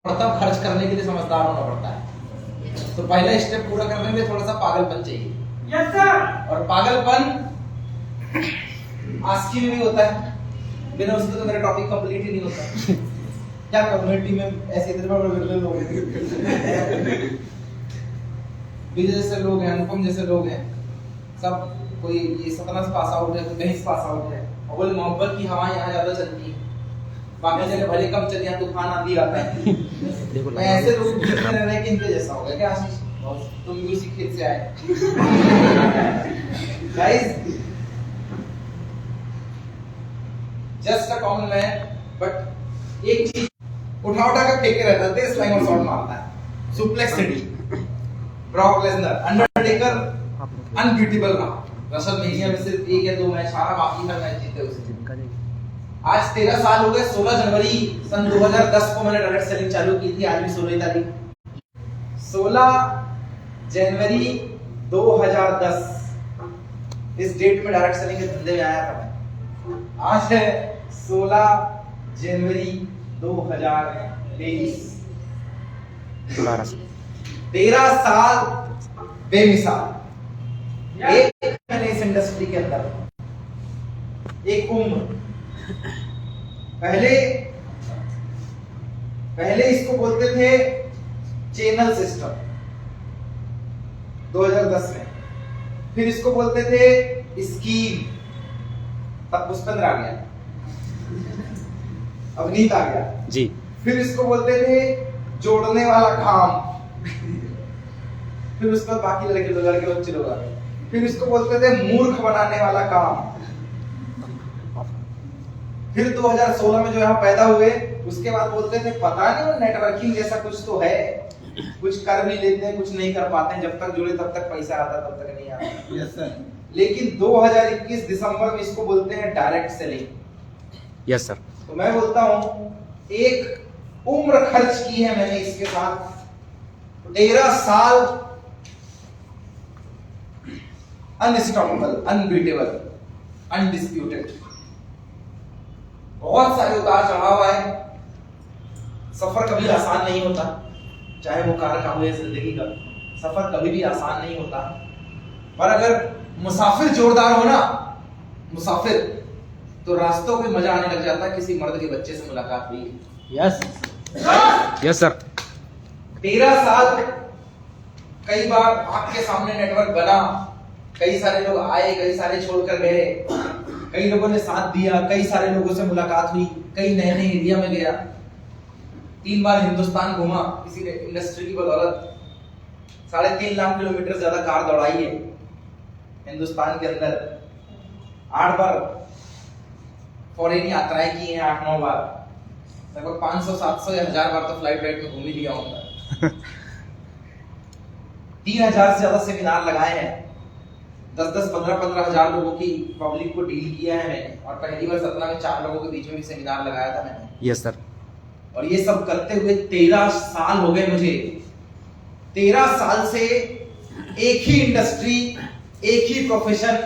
पड़ता, खर्च करने के लिए समझदार होना पड़ता है। तो पहला स्टेप पूरा करने के लिए थोड़ा सा पागलपन चाहिए। Yes sir. और पागलपन आस्की में भी होता है, बिना उसके तो मेरा टॉपिक कंप्लीट ही नहीं होता। क्या कम्युनिटी में ऐसे इतने बड़े लोग हैं, विजय जैसे लोग हैं, अनुपम जैसे लोग हैं, सब कोई ये सतना से पास आउट है, कोई कहीं से पास आउट है, और बोले मोहब्बत की हवा यहाँ ज्यादा चलती है, बाकी जगह भले कम चली, यहाँ तूफान आंधी आता है। मैं ऐसे लोग बीच में रह रहे कि इनके जैसा हो गया क्या आशीष? तुम भी उसी खेत से आए। Guys, just a common man, but एक चीज उठा के फेंके रहता है, स्लाइम और शॉट मारता है। Suplex city, Brock Lesnar, Undertaker unbeatable रहा। रसल मेनिया में सिर्फ 1 या 2 मैच हारा, बाकी हर मैच जीते उसे। आज 13 साल हो गए। 16 जनवरी सन 2010 को मैंने डायरेक्ट सेलिंग चालू की थी, आज भी 16 तारीख। 16 जनवरी 2010 इस डेट में डायरेक्ट सेलिंग के धंधे में आया था मैं। आज है 16 जनवरी 2023। 13 साल बेमिसाल। एक मैंने इस इंडस्ट्री के अंदर एक उम्र, पहले इसको बोलते थे चैनल सिस्टम 2010 में, फिर इसको बोलते थे स्कीम, तब पुष्पेंद्र आ गया, अवनीत आ गया जी, फिर इसको बोलते थे जोड़ने वाला काम, फिर उसके बाद बाकी लड़के बच्चे लोग आ गए, फिर इसको बोलते थे मूर्ख बनाने वाला काम। फिर 2016 में जो यहाँ पैदा हुए, उसके बाद बोलते थे पता नहीं नेटवर्किंग जैसा कुछ तो है, कुछ कर भी लेते हैं, कुछ नहीं कर पाते हैं, जब तक जुड़े तब तक पैसा आता, तब तक नहीं आता। Yes sir. लेकिन 2021 दिसंबर में इसको बोलते हैं डायरेक्ट सेलिंग। Yes sir. तो मैं बोलता हूं, एक उम्र खर्च की है मैंने इसके साथ, 13 साल अनस्टॉपेबल, अनबीटेबल, अनडिस्प्यूटेड। बहुत सारे उतार चढ़ाव आए, सफर कभी आसान नहीं होता, चाहे वो कार का हो या जिंदगी का, सफर कभी भी आसान नहीं होता। पर अगर मुसाफिर जोरदार हो ना, मुसाफिर, तो रास्तों पे मजा आने लग जाता है। किसी मर्द के बच्चे से मुलाकात हुई। Yes yes sir. 13 साल, कई बार आपके सामने नेटवर्क बना, कई सारे लोग आए, कई सारे छोड़कर गए, कई लोगों ने साथ दिया, कई सारे लोगों से मुलाकात हुई, कई नए नए एरिया में गया, 3 बार हिंदुस्तान घूमा किसी इंडस्ट्री की बदौलत, 3.5 लाख किलोमीटर ज्यादा कार दौड़ाई है हिंदुस्तान के अंदर, 8 बार फॉरेन यात्राएं की हैं, 8-9 बार, लगभग 500-700 या 1000 बार तो फ्लाइट राइड में घूम ही लिया होगा। 3000 से ज्यादा सेमिनार लगाए हैं, 10-15 हजार लोगों की पब्लिक को डील किया है मैंने, और पहली बार सतना में 4 लोगों के बीच में भी सेमिनार लगाया था मैंने। Yes sir. और ये सब करते हुए 13 साल हो गए मुझे। 13 साल से एक ही इंडस्ट्री, एक ही प्रोफेशन,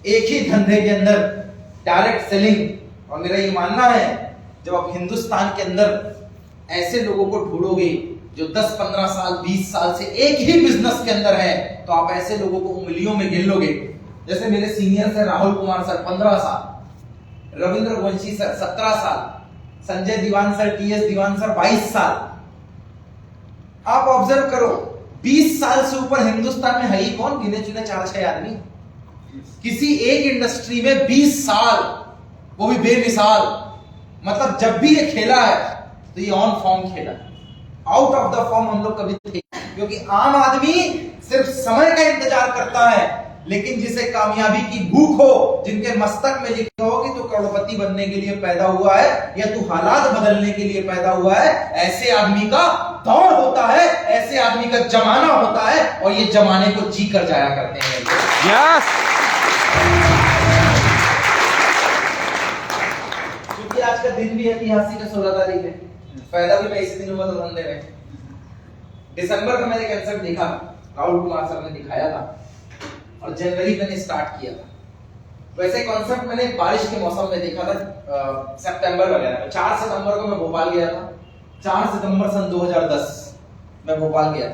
एक ही धंधे के अंदर डायरेक्ट सेलिंग। और मेरा ये मानना है, जब आप हिंदुस्तान के अंदर ऐसे लोगों को ढूंढोगे जो 10-15 साल, 20 साल से एक ही बिजनेस के अंदर है, तो आप ऐसे लोगों को उंगलियों में गिन लोगे। जैसे मेरे सीनियर है राहुल कुमार सर 15 साल, रविंद्र वंशी सर 17 साल, संजय दीवान सर, टीएस दीवान सर 22 साल। आप ऑब्जर्व करो, 20 साल से ऊपर हिंदुस्तान में है ही कौन? गिने चुने 4-6 आदमी। किसी एक इंडस्ट्री में 20 साल, वो भी बेमिसाल। मतलब जब भी ये खेला है तो ये ऑन फॉर्म खेला, आउट ऑफ द फॉर्म हम लोग कभी थे। क्योंकि आम आदमी सिर्फ समय का इंतजार करता है, लेकिन जिसे कामयाबी की भूख हो, जिनके मस्तक में लिखा हो कि तू करोड़पति बनने के लिए पैदा हुआ है या तू हालात बदलने के लिए पैदा हुआ है, ऐसे आदमी का दौर होता है, ऐसे आदमी का जमाना होता है, और ये जमाने को जी कर जाया करते हैं। यस। क्योंकि आज का दिन भी ऐतिहासिक है, 16 तारीख है, पैदा भी मैं इसी दिन हुआ था धंधे में। दिसंबर में मैंने कंसेप्ट देखा, राहुल कुमार सर ने दिखाया था, और जनवरी मैंने स्टार्ट किया था। वैसे कॉन्सेप्ट मैंने बारिश के मौसम में देखा था, सितंबर वगैरह में। 4 सितंबर को मैं भोपाल गया था, 4 सितंबर सन 2010 मैं भोपाल गया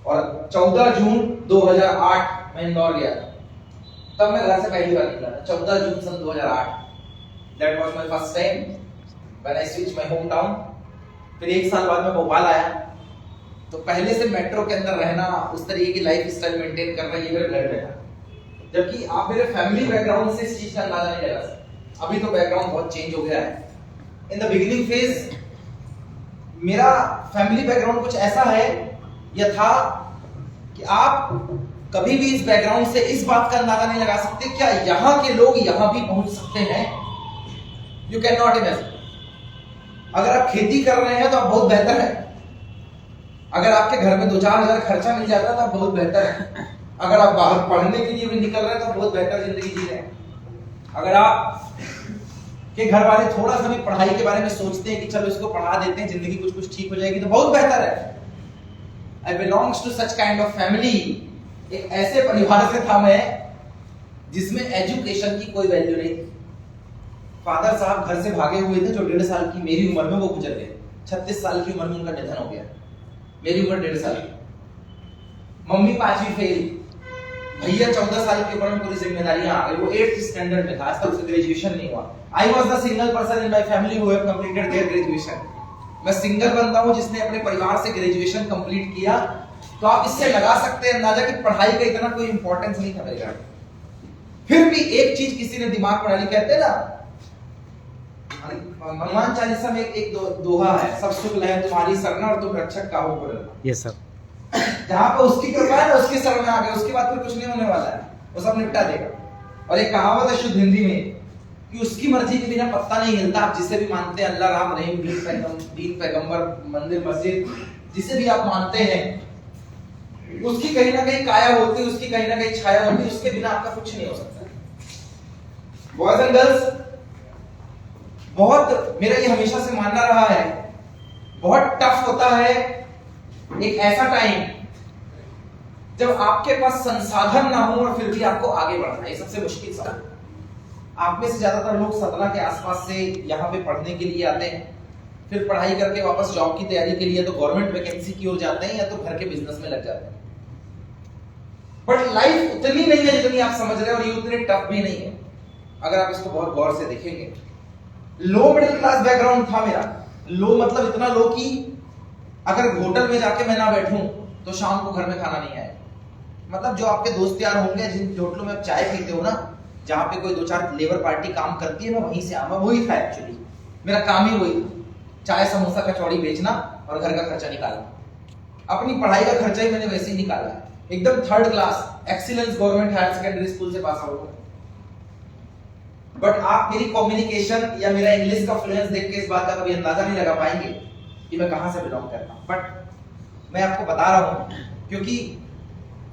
और 14 जून 2008 मैं इंदौर गया था। तब मैं घर से पहली बार निकला था, 14 जून सन 2008। That was my first time when I switch my home town. फिर 1 साल बाद मैं भोपाल आया, तो पहले से मेट्रो के अंदर रहना, उस तरीके की लाइफ स्टाइल मेंटेन करना, ये मेरे ब्लड में था। जबकि आप मेरे फैमिली बैकग्राउंड से इस चीज का अंदाजा नहीं लगा सकते। अभी तो बैकग्राउंड बहुत चेंज हो गया है। इन द बिगिनिंग फेज मेरा फैमिली बैकग्राउंड कुछ ऐसा है या था कि आप कभी भी इस बैकग्राउंड से इस बात का अंदाजा नहीं लगा सकते क्या यहां के लोग यहां भी पहुंच सकते हैं। You can not imagine. अगर आप खेती कर रहे हैं तो आप बहुत बेहतर है। अगर आपके घर में 2-4 हजार खर्चा मिल जाता है तो आप बहुत बेहतर है। अगर आप बाहर पढ़ने के लिए भी निकल रहे हैं तो बहुत बेहतर जिंदगी जी रहे हैं। अगर आप के घर वाले थोड़ा सा भी पढ़ाई के बारे में सोचते हैं कि चलो इसको पढ़ा देते हैं, जिंदगी कुछ ठीक हो जाएगी, तो बहुत बेहतर है। I belongs to such kind of family. एक ऐसे परिवार से था मैं जिसमें एजुकेशन की कोई वैल्यू नहीं थी। फादर साहब घर से भागे हुए थे, जो 1.5 साल की मेरी उम्र में वो गुजर गए। 36 साल की उम्र में उनका निधन हो गया। मेरी उम्र 1.5 साल की। मम्मी 5वीं फेल, भैया 14 साल की उम्र में पूरी जिम्मेदारियां आ गई। वो 8th स्टैंडर्ड में था, आज तक ग्रेजुएशन नहीं हुआ। I was the single person in my family who have completed their graduation. मैं सिंगल बंदा हूं जिसने अपने परिवार से ग्रेजुएशन कंप्लीट किया। तो आप इससे लगा सकते हैं अंदाजा कि पढ़ाई का इतना कोई इंपॉर्टेंस नहीं था मेरे घर। फिर भी एक चीज किसी ने दिमाग में डाली, कहते हैं ना हनुमान चालीसा में एक दोहा है, सब सुख लय तुम्हारी सरना और तुम रक्षक काहू को डरना। Yes sir. जहां पे उसकी कृपा है ना, उसके शरण में आ गए, उसके बाद फिर कुछ नहीं होने वाला है, वो सब निपटा देगा। और एक कहावत है शुद्ध हिंदी में कि उसकी मर्जी के बिना पत्ता नहीं हिलता। आप जिसे भी मानते हैं, अल्लाह, राम, रहीम, दीन, पैगंबर, मंदिर, मस्जिद, जिसे भी आप मानते हैं, उसकी कहीं ना कहीं काया होती है, उसकी कहीं ना कहीं छाया होती है। उसके बिना आपका कुछ नहीं हो सकता। बॉयज एंड गर्ल्स, बहुत मेरा ये हमेशा से मानना रहा है, बहुत टफ होता है एक ऐसा टाइम जब आपके पास संसाधन ना हो और फिर भी आपको आगे बढ़ना है। ये सबसे मुश्किल सवाल। आप में से ज्यादातर लोग सतना के आसपास से यहाँ पे पढ़ने के लिए आते हैं, फिर पढ़ाई करके वापस जॉब की तैयारी के लिए तो गवर्नमेंट वैकेंसी की ओर जाते हैं या तो घर के बिजनेस में लग जाते हैं। बट लाइफ उतनी नहीं है जितनी आप समझ रहे हैं, और ये उतनी टफ भी नहीं है अगर आप इसको बहुत गौर से देखेंगे। लो मिडिल क्लास बैकग्राउंड था मेरा। लो मतलब इतना लो कि अगर होटल में जाके मैं ना बैठूं तो शाम को घर में खाना नहीं आएगा। मतलब जो आपके दोस्त यार होंगे जिन होटलों में आप चाय पीते हो ना, जहां पे कोई 2-4 लेबर पार्टी काम करती है, मैं वहीं से आया। वही था एक्चुअली, मेरा काम ही वही था, चाय समोसा कचौड़ी बेचना और घर का खर्चा निकालना। अपनी पढ़ाई का खर्चा ही मैंने वैसे ही निकाला है। एकदम 3rd class excellence government higher secondary school से पास आउट हूं। बट आप मेरी कम्युनिकेशन या मेरा इंग्लिश का फ्लुएंस देख के इस बात का कभी अंदाजा नहीं लगा पाएंगे कि मैं कहां से बिलोंग करता हूं। बट मैं आपको बता रहा हूं क्योंकि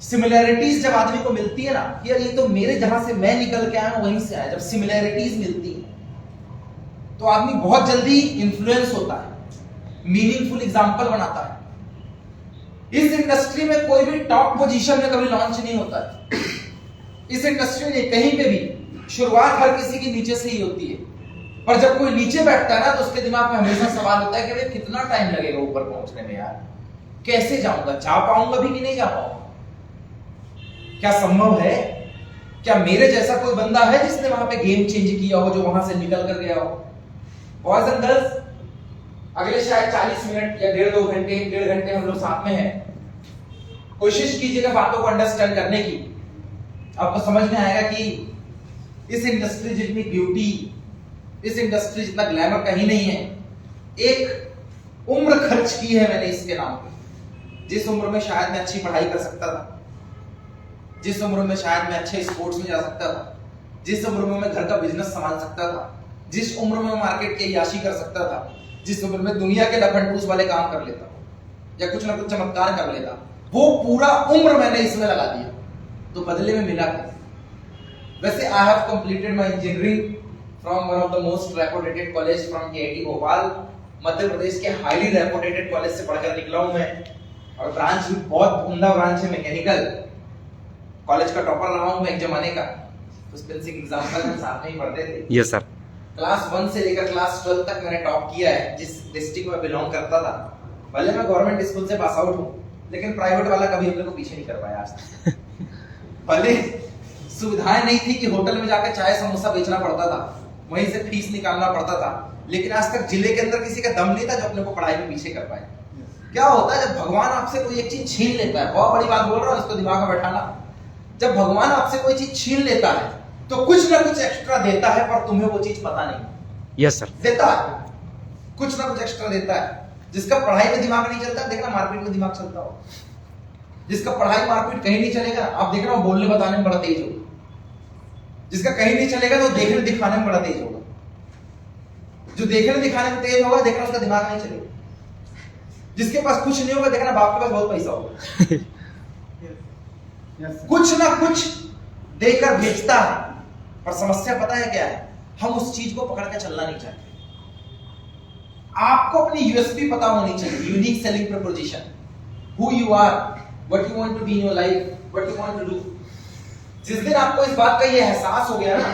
सिमिलैरिटीज जब आदमी को मिलती है ना, यार ये तो मेरे जहां से मैं निकल के आया हूं वहीं से आया, जब सिमिलैरिटीज मिलती है तो आदमी बहुत जल्दी इन्फ्लुएंस होता है, मीनिंगफुल एग्जांपल बनाता है। इस इंडस्ट्री में कोई भी टॉप पोजीशन में कभी लॉन्च नहीं होता है। इस इंडस्ट्री में कहीं पे भी शुरुआत हर किसी की नीचे से ही होती है, पर जब कोई नीचे बैठता है ना तो उसके दिमाग में हमेशा सवाल होता है कि भाई कितना टाइम लगेगा ऊपर पहुंचने में, यार कैसे जाऊंगा, जा पाऊंगा भी कि नहीं जा पाऊंगा, क्या संभव है, क्या मेरे जैसा कोई बंदा है जिसने वहां पे गेम चेंज किया हो, जो वहां से निकल कर गया हो। बॉयज एंड गर्ल्स, अगले शायद 40 मिनट या 1.5 घंटे हम लोग साथ में हैं। कोशिश कीजिएगा बातों को अंडरस्टैंड करने की। आपको समझ में आएगा कि इस इंडस्ट्री जितनी ब्यूटी, इस इंडस्ट्री जितना ग्लैमर कहीं नहीं है। एक उम्र खर्च की है मैंने इसके नाम पे। जिस उम्र में शायद मैं अच्छी पढ़ाई कर सकता था, जिस उम्र में शायद मैं अच्छे स्पोर्ट्स में जा सकता था, जिस उम्र में मैं घर का बिजनेस संभाल सकता था, जिस उम्र में मार्केट की याशी कर सकता था, जिस उम्र में दुनिया के लफंडूस वाले काम कर लेता या कुछ ना कुछ चमत्कार कर लेता, वो पूरा उम्र मैंने इसमें लगा दिया। तो बदले में मिला क्या? वैसे I have completed my engineering from one of the most reputed college from KIT Bhopal. Madhya Pradesh के हाईली रेपुटेड कॉलेज से पढ़कर निकला हूं मैं, और ब्रांच भी बहुत उम्दा ब्रांच है, मैकेनिकल। कॉलेज का टॉपर रहा हूं मैं एक जमाने का। डिस्पेंसिंग एग्जाम का हम साथ में ही पढ़ते थे। Yes sir. क्लास 1 से लेकर क्लास 12 तक मैंने टॉप किया है जिस डिस्ट्रिक्ट में बिलोंग करता था। भले मैं गवर्नमेंट स्कूल से पास आउट हूँ, लेकिन प्राइवेट वाला कभी हम लोग को पीछे नहीं कर पाया आज तक। भले सुविधाएं नहीं थी कि होटल में जाकर चाय समोसा बेचना पड़ता था, वहीं से फीस निकालना पड़ता था, लेकिन आज तक जिले के अंदर किसी का दम नहीं था जो अपने को पढ़ाई में पीछे कर पाए। क्या होता है जब भगवान आपसे कोई एक चीज छीन लेता है, बहुत बड़ी बात बोल रहा हूँ, इसको दिमाग में बैठाना। जब भगवान आपसे कोई चीज छीन लेता है तो कुछ ना कुछ एक्स्ट्रा देता है, पर तुम्हें वो चीज पता नहीं। Yes sir. देता है, कुछ ना कुछ एक्स्ट्रा देता है। जिसका पढ़ाई में दिमाग नहीं चलता, देखना मार्केट में दिमाग चलता हो। जिसका पढ़ाई मार्केट कहीं नहीं चलेगा, आप देखना वो बोलने बताने में बड़ा तेज होगा। जिसका कहीं नहीं चलेगा तो देखने दिखाने में बड़ा तेज होगा। जो देखने दिखाने में तेज होगा, देखना उसका दिमाग नहीं चलेगा। जिसके पास कुछ नहीं होगा, देखना बाप के पास बहुत पैसा होगा। कुछ ना कुछ देकर भेजता है, पर समस्या पता है क्या है? हम उस चीज को पकड़ के चलना नहीं चाहते। आपको अपनी यूएसपी पता होनी चाहिए, unique selling proposition, who you are, what you want to be in your life, what you want to do. जिस दिन आपको इस बात का ये एहसास हो गया ना,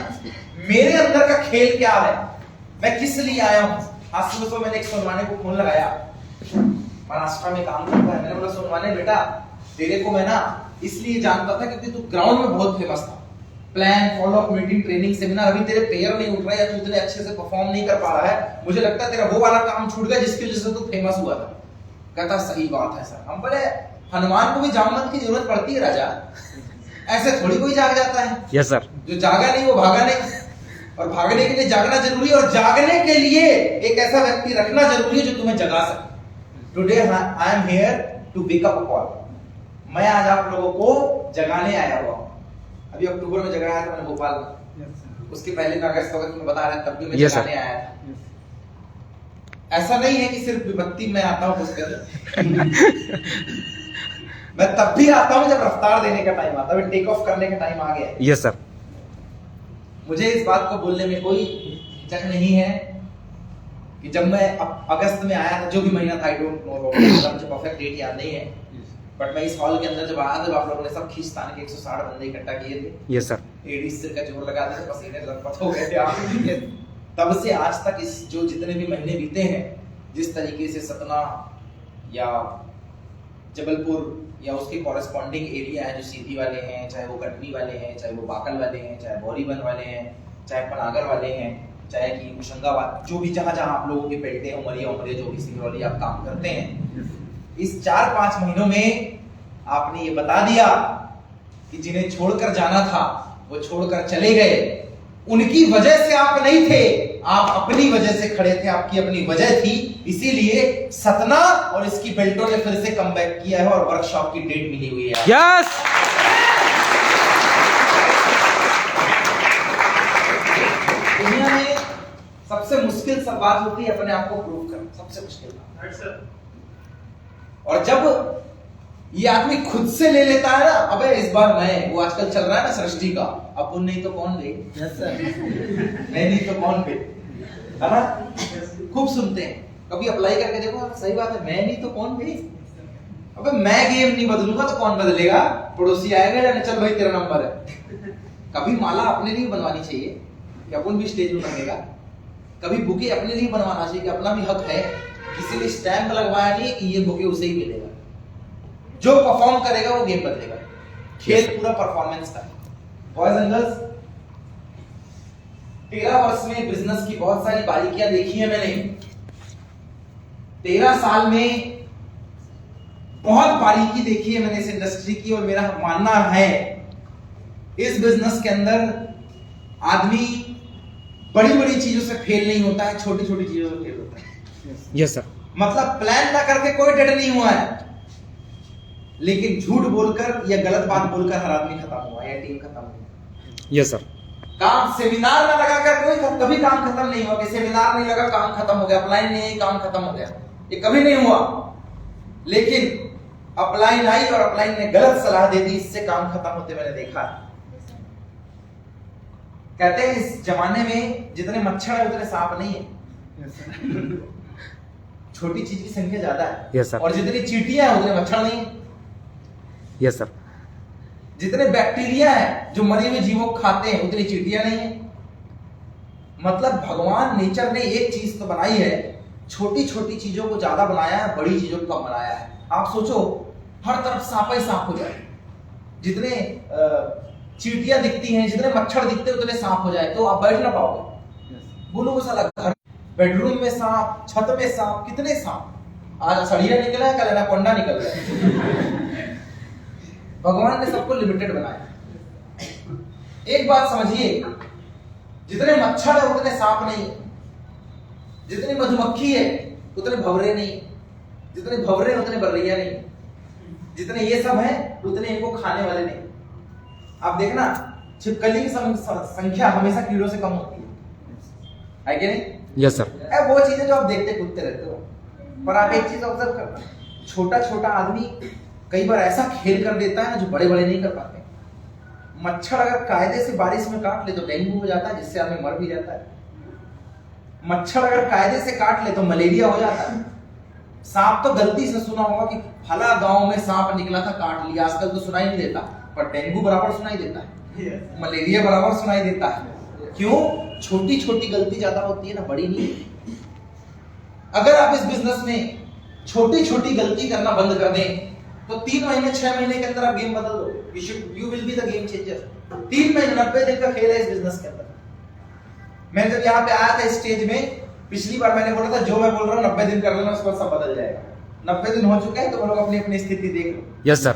मेरे अंदर का खेल क्या है, मैं किस लिए आया हूं। आज सुबह तो मैंने एक सोनवाने को फोन लगाया, महाराष्ट्र में काम करता है। मैंने बोला सोनवाने बेटा, तेरे को मैं ना इसलिए जानता था क्योंकि तू ग्राउंड में बहुत फेमस था। Plan, follow up, meeting, training, seminar, अभी तेरे पैर नहीं उठ रहा है या तू इतने अच्छे से परफॉर्म नहीं कर पा रहा है। मुझे लगता है तेरा वो वाला काम छूट गया जिसकी वजह से तू फेमस हुआ था। कहता सही बात है सर। हम बोले हनुमान को भी जामवंत की जरूरत पड़ती है राजा, ऐसे थोड़ी कोई जाग जाता है। Yes sir. जो जागा नहीं वो भागा नहीं, और भागने के लिए जागना जरूरी है, और जागने के लिए एक ऐसा व्यक्ति रखना जरूरी है जो तुम्हें जगा सके। Today I am here to wake up a call. मैं आज आप लोगों को जगाने आया हुआ हूं। अभी अक्टूबर में जगाया था मैंने भोपाल में, उसके पहले मैं अगस्त वक्त में बता रहा, तब भी मैं जगाने आया था। ऐसा नहीं है कि सिर्फ विपत्ति में आता हूं उसके अंदर। मैं तब भी आता हूं जब रफ्तार देने का टाइम आता है, टेक ऑफ करने का टाइम आ गया। Yes sir. मुझे इस बात को बोलने में कोई हिचक नहीं है कि जब मैं अगस्त में आया था, जो भी महीना था, आई डोंट नो, मुझे परफेक्ट डेट याद नहीं है, बट मैं इस हॉल के अंदर जब आया, जब आप लोगों ने सब खींचतान के 160 बंदे इकट्ठा किए थे। Yes sir. एडी सिर का जोर लगा थे, पसीने लथपथ हो गए थे आप। तब से आज तक इस जो जितने भी महीने बीते हैं, जिस तरीके से सतना या जबलपुर या उसके कॉरेस्पॉन्डिंग एरिया है, जो सीधी वाले हैं, चाहे वो कटनी वाले हैं, चाहे वो बाकल वाले हैं, चाहे बोरीबन वाले हैं, चाहे पनागर वाले हैं, चाहे कि होशंगाबाद, जो भी जहां जहां आप लोगों के पेटे, उमरिया, जो भी सिंगरौली आप काम करते हैं, इस 4-5 महीनों में आपने ये बता दिया कि जिन्हें छोड़कर जाना था वो छोड़कर चले गए। उनकी वजह से आप नहीं थे, आप अपनी वजह से खड़े थे, आपकी अपनी वजह थी। इसीलिए सतना और इसकी बेल्टों ने फिर से कमबैक किया है और वर्कशॉप की डेट मिली हुई है। यस। दुनिया में सबसे मुश्किल सब बात होती है अपने आप को प्रूव करना, सबसे मुश्किल बात। और जब ये आदमी खुद से ले लेता है ना, अबे इस बार मैं, वो आजकल चल रहा है ना सृष्टि का, अपन नहीं तो कौन बे, मैं नहीं तो कौन बे, है ना, खूब सुनते हैं। कभी अप्लाई करके देखो, सही बात है, मैं नहीं तो कौन बे। अबे मैं गेम नहीं बदलूंगा तो कौन बदलेगा? पड़ोसी आएगा, चल भाई तेरा नंबर है। कभी माला अपने लिए बनवानी चाहिए कि अपन भी स्टेज में बनेगा। कभी बुके अपने लिए बनवाना चाहिए कि अपना भी हक है, किसी ने स्टैंप लगवाया नहीं कि ये बुके उसे ही मिलेगा। जो परफॉर्म करेगा वो गेम बदलेगा। खेल पूरा परफॉर्मेंस का। बॉयज एंड गर्ल्स, 13 वर्ष में बिजनेस की बहुत सारी बारीकियां देखी है मैंने। 13 साल में बहुत बारीकी देखी है मैंने इस इंडस्ट्री की, और मेरा मानना है इस बिजनेस के अंदर आदमी बड़ी बड़ी चीजों से फेल नहीं होता है, छोटी छोटी चीजों से फेल होता है। Yes sir. मतलब प्लान ना करके कोई डेड नहीं हुआ है, लेकिन झूठ बोलकर या गलत बात बोलकर हर आदमी खत्म हुआ या टीम खत्म हुई। Yes sir. काम सेमिनार ना लगाकर कोई कभी काम खत्म नहीं हुआ कि सेमिनार नहीं लगा काम खत्म हो गया, अपलाइन नहीं आई काम खत्म हो गया, ये कभी नहीं हुआ। लेकिन अपलाइन आई और अपलाइन ने गलत सलाह दे दी, इससे काम खत्म होते मैंने देखा है। कहते हैं इस जमाने में जितने मच्छर है उतने सांप नहीं है। छोटी चीज की संख्या ज्यादा है। Yes sir. और जितनी चींटियां हैं उतने मच्छर नहीं है। Yes sir. जितने बैक्टीरिया है जो मरे हुए जीवों को खाते हैं उतनी चींटियां नहीं है। मतलब भगवान नेचर ने एक चीज तो बनाई है, छोटी छोटी चीजों को ज्यादा बनाया है, बड़ी चीजों को कम बनाया है। आप सोचो हर तरफ सांप ही सांप हो जाए, जितने चींटियां दिखती हैं, जितने मच्छर दिखते हैं उतने सांप हो जाए, तो आप बैठ ना पाओगे। बोलो साला घर, बेडरूम में सांप, छत में सांप, कितने सांप। आज सड़िया निकला है, कल एनाकोंडा निकल गया। भगवान ने सबको लिमिटेड बनाया। एक बात समझिए, जितने मच्छर है उतने सांप नहीं, जितनी मधुमक्खी है उतने भंवरे नहीं, जितने भंवरे उतने बर्रिया नहीं, जितने ये सब है उतने इनको खाने वाले नहीं। आप देखना छिपकली की संख्या हमेशा कीड़ों से कम होती है कि नहीं? Yes sir. वो चीजें जो आप देखते कूदते रहते हो, पर आप एक चीज ऑब्जर्व करना, छोटा छोटा आदमी कई बार ऐसा खेल कर देता है ना जो बड़े बड़े नहीं कर पाते। मच्छर अगर कायदे से बारिश में काट ले तो डेंगू हो जाता है, जिससे आदमी मर भी जाता है। मच्छर अगर कायदे से काट ले तो मलेरिया हो जाता है। सांप तो गलती से सुना होगा कि फला गांव में सांप निकला था, काट लिया, आजकल तो सुनाई नहीं देता, पर डेंगू बराबर सुनाई देता है, मलेरिया बराबर सुनाई देता है। क्यों? छोटी छोटी गलती ज्यादा होती है ना, बड़ी नहीं। अगर आप इस बिजनेस में छोटी छोटी गलती करना बंद कर दें तो 3 महीने 6 महीने के अंदर आप गेम बदल दो। You will be the game changer. 3 महीने 90 दिन का खेल है इस बिजनेस के अंदर। मैं जब यहाँ पे आया था इस स्टेज में, पिछली बार मैंने बोला था जो मैं बोल रहा हूँ 90 दिन कर लेना, उसके बाद सब बदल जाएगा। 90 दिन हो चुके हैं, तो लोग अपनी अपनी स्थिति देख लो। Yes sir.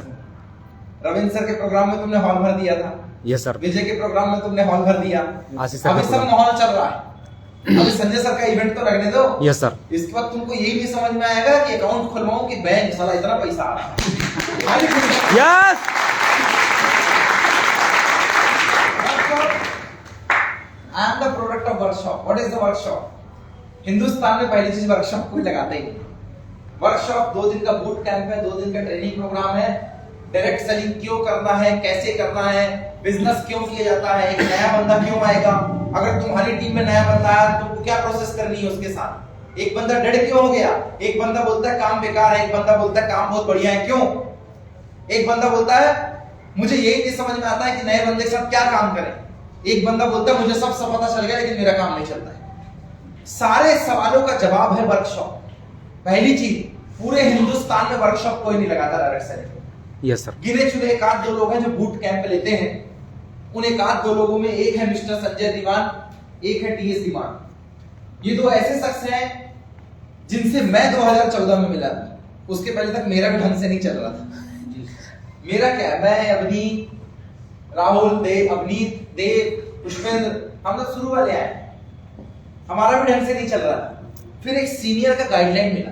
रविंद्र सर के प्रोग्राम में तुमने हॉल भर दिया था, यस सर। विजय के प्रोग्राम में तुमने हॉल भर दिया, आशीष सर अभी सब माहौल चल रहा है। अभी संजय सर का इवेंट तो लगने दो। Yes sir. इसके बाद तुमको यही नहीं समझ में आएगा कि अकाउंट खुलवाऊं कि बैंक, साला इतना पैसा आ रहा है। Yes. I am the product of workshop. What is the workshop? Hindustan में पहली चीज वर्कशॉप कोई लगाता ही नहीं। वर्कशॉप 2 दिन का बूट कैंप है, 2 दिन का ट्रेनिंग प्रोग्राम है। डायरेक्ट सेलिंग क्यों करना है, कैसे करना है, बिजनेस क्यों किया जाता है, एक नया बंदा क्यों आएगा, अगर तुम्हारी टीम में नया बंदा आया तो तुमको क्या प्रोसेस करनी है उसके साथ, एक बंदा डेड क्यों हो गया, एक बंदा बोलता है काम बेकार है, एक बंदा बोलता है काम बहुत बढ़िया है, क्यों? एक बंदा बोलता है मुझे यही नहीं समझ में आता है कि नए बंदे के साथ क्या काम करें, एक बंदा बोलता है मुझे सब पता चल गया लेकिन मेरा काम नहीं चलता है। सारे सवालों का जवाब है वर्कशॉप। पहली चीज, पूरे हिंदुस्तान में वर्कशॉप कोई नहीं लगाता डायरेक्ट सेलिंग। Yes sir. गिने चुने 1-2 लोग हैं जो बूट कैंप लेते हैं। उन 1-2 लोगों में एक है मिस्टर संजय दीवान, एक है टीएस दीवान। ये 2 ऐसे शख्स हैं जिनसे मैं 2014 में मिला था। उसके पहले तक मेरा भी ढंग से नहीं चल रहा था। मेरा क्या है, मैं अवनीत, राहुल, देव, अवनीत, देव, पुष्पेंद्र, हम लोग शुरू वाले आए, हमारा भी ढंग से नहीं चल रहा था। फिर एक सीनियर का गाइडलाइन मिला।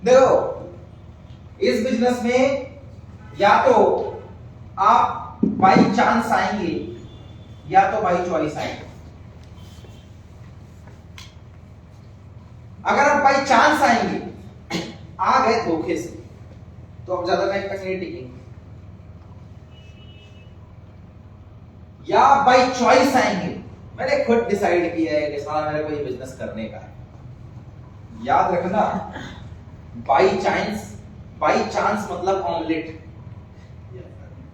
देखो इस बिजनेस में या तो आप बाई चांस आएंगे या तो बाई चॉइस आएंगे। अगर आप बाई चांस आएंगे, आ गए धोखे से, तो आप ज्यादा टाइम तक नहीं टिकेंगे। या बाई चॉइस आएंगे, मैंने खुद डिसाइड किया है कि साला मेरे को ये बिजनेस करने का है। याद रखना, बाई चांस मतलब ऑमलेट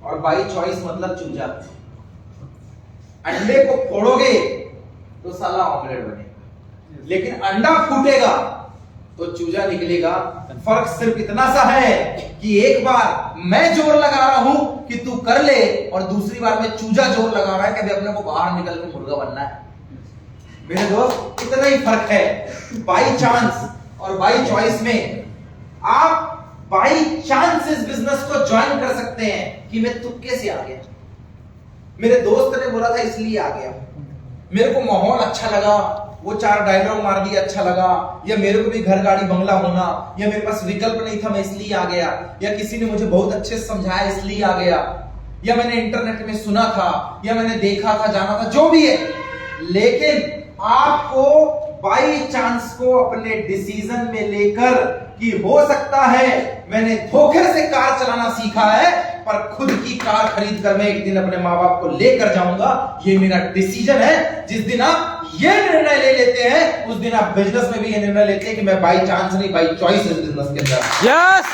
और बाई चॉइस मतलब चूजा। अंडे को फोड़ोगे तो साला ऑमलेट बनेगा, लेकिन अंडा फूटेगा तो चूजा निकलेगा। फर्क सिर्फ इतना सा है कि एक बार मैं जोर लगा रहा हूं कि तू कर ले, और दूसरी बार में चूजा जोर लगा रहा है कि अभी अपने को बाहर निकल के मुर्गा बनना है। मेरे दोस्त, इतना ही फर्क है बाई चांस और बाई चॉइस में। आप बाई चांस इस बिजनेस को ज्वाइन कर सकते हैं कि मैं तुक्के से आ गया, मेरे दोस्त ने बोला था इसलिए आ गया, मेरे को माहौल अच्छा लगा, वो 4 डायलॉग मार दिया अच्छा लगा, या मेरे को भी घर गाड़ी बंगला होना, या मेरे पास विकल्प नहीं था मैं इसलिए आ गया, या किसी ने मुझे बहुत अच्छे से समझाया इसलिए आ गया, या मैंने इंटरनेट में सुना था, या मैंने देखा था, जाना था, जो भी है। लेकिन आपको बाई चांस को अपने डिसीजन में लेकर कि हो सकता है मैंने धोखे से कार चलाना सीखा है, पर खुद की कार खरीद कर मैं एक दिन अपने माँ बाप को लेकर जाऊंगा, ये मेरा डिसीजन है। जिस दिन आप ये निर्णय ले लेते हैं, उस दिन आप बिजनेस में भी ये निर्णय लेते हैं कि मैं बाई चांस नहीं बाई चॉइस इस बिजनेस के अंदर। यस।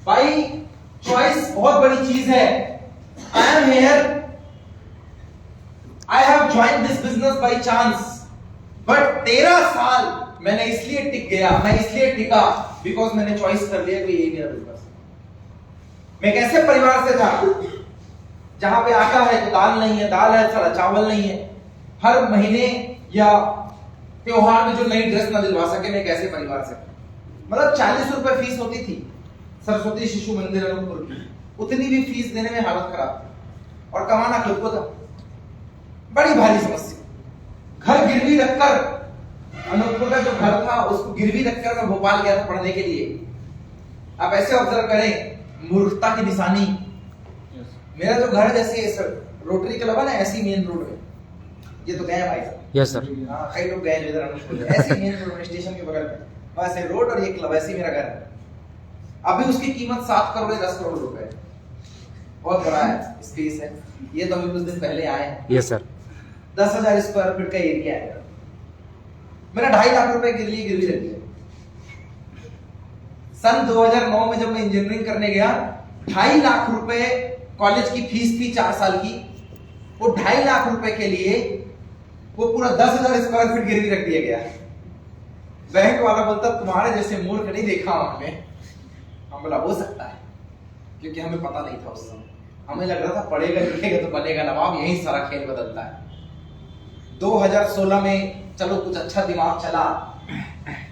बाई चॉइस बहुत बड़ी चीज है। आई am here, I have join this business by chance, but 13 साल मैंने इसलिए टिक गया, मैं इसलिए टिका बिकॉज मैंने चॉइस कर लिया कि यही मेरा बिजनेस। मैं एक ऐसे परिवार से था जहां पे आटा है तो दाल नहीं है, दाल है सारा चावल नहीं है, हर महीने या त्योहार में जो नई ड्रेस ना दिलवा सके, मैं एक ऐसे परिवार से, मतलब 40 रुपए फीस होती थी सरस्वती शिशु मंदिर अनूपपुर की, उतनी भी फीस देने में हालत खराब थी और कमाना खुद को था। बड़ी भारी समस्या। घर गिरवी रखकर, अनूपपुर का जो घर था उसको गिरवी रखकर मैं भोपाल गया था पढ़ने के लिए। आप ऐसे ऑब्जर्व करें मूर्खता की निशानी। मेरा जो घर जैसे रोटरी क्लब है ना, ऐसी मेन रोड में, ये तो गए भाई साहब। Yes sir. हाँ, कई लोग गए इधर अनूपपुर, ऐसी मेन रोड स्टेशन के बगल में बस है रोड और ये क्लब, ऐसी मेरा घर है। अभी उसकी कीमत 7 करोड़ 10 करोड़ रुपए है, बहुत बड़ा है स्पेस है। ये तो अभी कुछ दिन पहले आए हैं। Yes sir. 10,000 स्क्वायर फीट का एरिया है। मेरा 2.5 लाख रुपए के लिए गिरवी रखी है। सन 2009 में जब मैं इंजीनियरिंग करने गया, 2.5 लाख रुपए कॉलेज की फीस थी 4 साल की। वो 2.5 लाख रुपए के लिए वो पूरा 10,000 स्क्वायर फीट गिरवी रख दिया गया। बैंक वाला बोलता तुम्हारे जैसे मूर्ख नहीं देखा हमने। हम बोला हो सकता है, क्योंकि हमें पता नहीं था उस समय। हमें लग रहा था पढ़ेगा लिखेगा तो बनेगा नवाब, यही सारा खेल बदलता है। 2016 में चलो कुछ अच्छा दिमाग चला,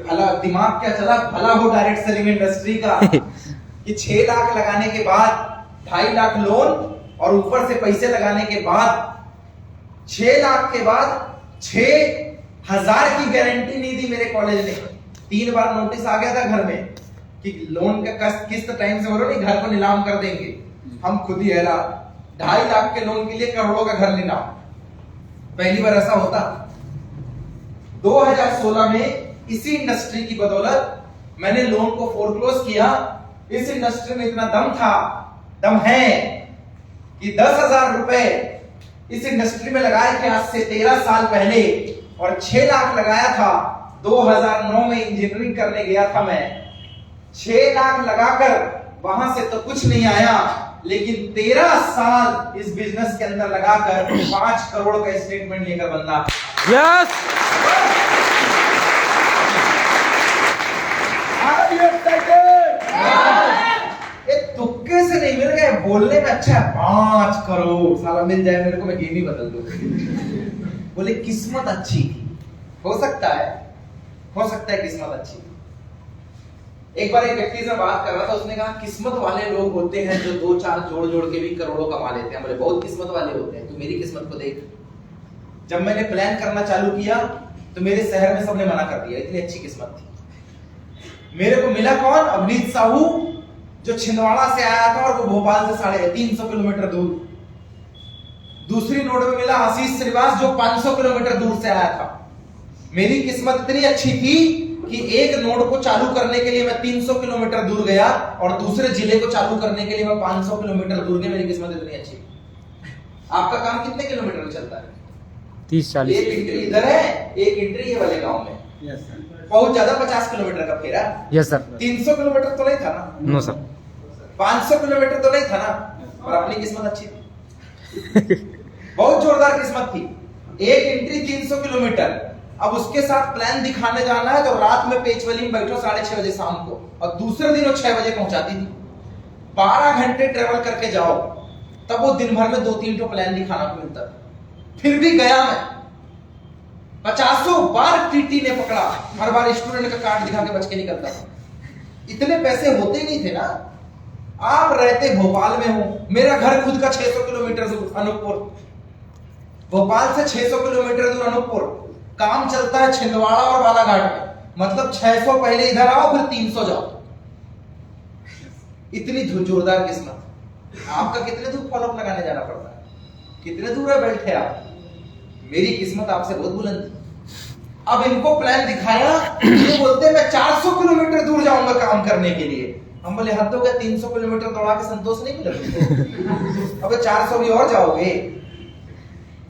भला दिमाग क्या चला, भला हो डायरेक्ट सेलिंग इंडस्ट्री का कि 6 लाख लगाने के बाद 2.5 लाख लोन और ऊपर से पैसे लगाने के बाद 6 लाख के बाद 6,000 की गारंटी नहीं दी मेरे कॉलेज ने। 3 बार नोटिस आ गया था घर में कि लोन का किस्त टाइम से भरो नहीं, घर को नीलाम कर देंगे। हम खुद ही हैरान, 2.5 लाख के लोन के लिए करोड़ों का घर नीलाम, पहली बार ऐसा होता। 2016 में इसी इंडस्ट्री की बदौलत मैंने लोन को फोरक्लोज किया। इस इंडस्ट्री में इतना दम है कि 10,000 रुपए इस इंडस्ट्री में लगाए थे आज से 13 साल पहले, और 6 लाख लगाया था 2009 में इंजीनियरिंग करने गया था मैं। 6 लाख लगाकर वहां से तो कुछ नहीं आया, लेकिन 13 साल इस बिजनेस के अंदर लगाकर 5 करोड़ का स्टेटमेंट लेकर बंदा। यस। तुक्के से नहीं मिल गए, बोलने में अच्छा है 5 करोड़ साला मिल जाए मेरे को, मैं गेम ही बदल दूं। बोले किस्मत अच्छी थी, हो सकता है किस्मत अच्छी। एक बार एक व्यक्ति से बात कर रहा था, उसने कहा किस्मत वाले लोग होते हैं जो 2-4 जोड़ के भी करोड़ों कमा लेते हैं। बोले बहुत किस्मत वाले होते हैं, तू मेरी किस्मत को देख। जब मैंने प्लान करना चालू किया तो मेरे शहर में सबने मना कर दिया, इतनी अच्छी किस्मत थी। मेरे को मिला कौन, अवनीत साहू, जो छिंदवाड़ा से आया था और वो भोपाल से 350 किलोमीटर दूर। दूसरी रोड में मिला आशीष श्रीवास, जो 500 किलोमीटर दूर से आया था। मेरी किस्मत इतनी अच्छी थी कि एक नोड को चालू करने के लिए मैं 300 किलोमीटर दूर गया और दूसरे जिले को चालू करने के लिए मैं 500 किलोमीटर दूर गया। मेरी किस्मत इतनी अच्छी। आपका काम कितने किलोमीटर में चलता है? 30-40। एक एंट्री इधर है, एक एंट्री ये वाले गांव में। Yes sir. बहुत ज्यादा 50 किलोमीटर का फेरा। Yes sir. 300 किलोमीटर तो नहीं था ना? No sir. 500 किलोमीटर तो नहीं था ना? और अपनी किस्मत अच्छी थी। बहुत जोरदार किस्मत थी। एक एंट्री 300 किलोमीटर, अब उसके साथ प्लान दिखाने जाना है तो रात में पेचवली में बैठो 6:30 बजे शाम को, और दूसरे दिन वो 6 बजे पहुंचाती थी। 12 घंटे ट्रेवल करके जाओ, तब वो दिन भर में 2-3 प्लान दिखाना मिलता। फिर भी गया मैं, 50 बार टीटी ने पकड़ा, हर बार स्टूडेंट का कार्ड दिखा के बच के निकलता था। इतने पैसे होते नहीं थे ना। आप रहते भोपाल में हो, मेरा घर खुद का 600 किलोमीटर दूर अनूपपुर, भोपाल से 600 किलोमीटर दूर अनूपपुर। काम चलता है छिंदवाड़ा और बालाघाट में, मतलब 600 पहले इधर आओ फिर 300 जाओ। इतनी जोरदार किस्मत। आपका कितने दूर फॉलोअप लगाने जाना पड़ता है, कितने दूर है बेल्ट है आप। मेरी किस्मत आपसे बहुत बुलंद थी। अब इनको प्लान दिखाया, ये बोलते मैं 400 किलोमीटर दूर जाऊंगा काम करने के लिए। हम बोले हद हो गया, 300 किलोमीटर दौड़ा के संतोष नहीं मिला। अब 400 भी और जाओगे।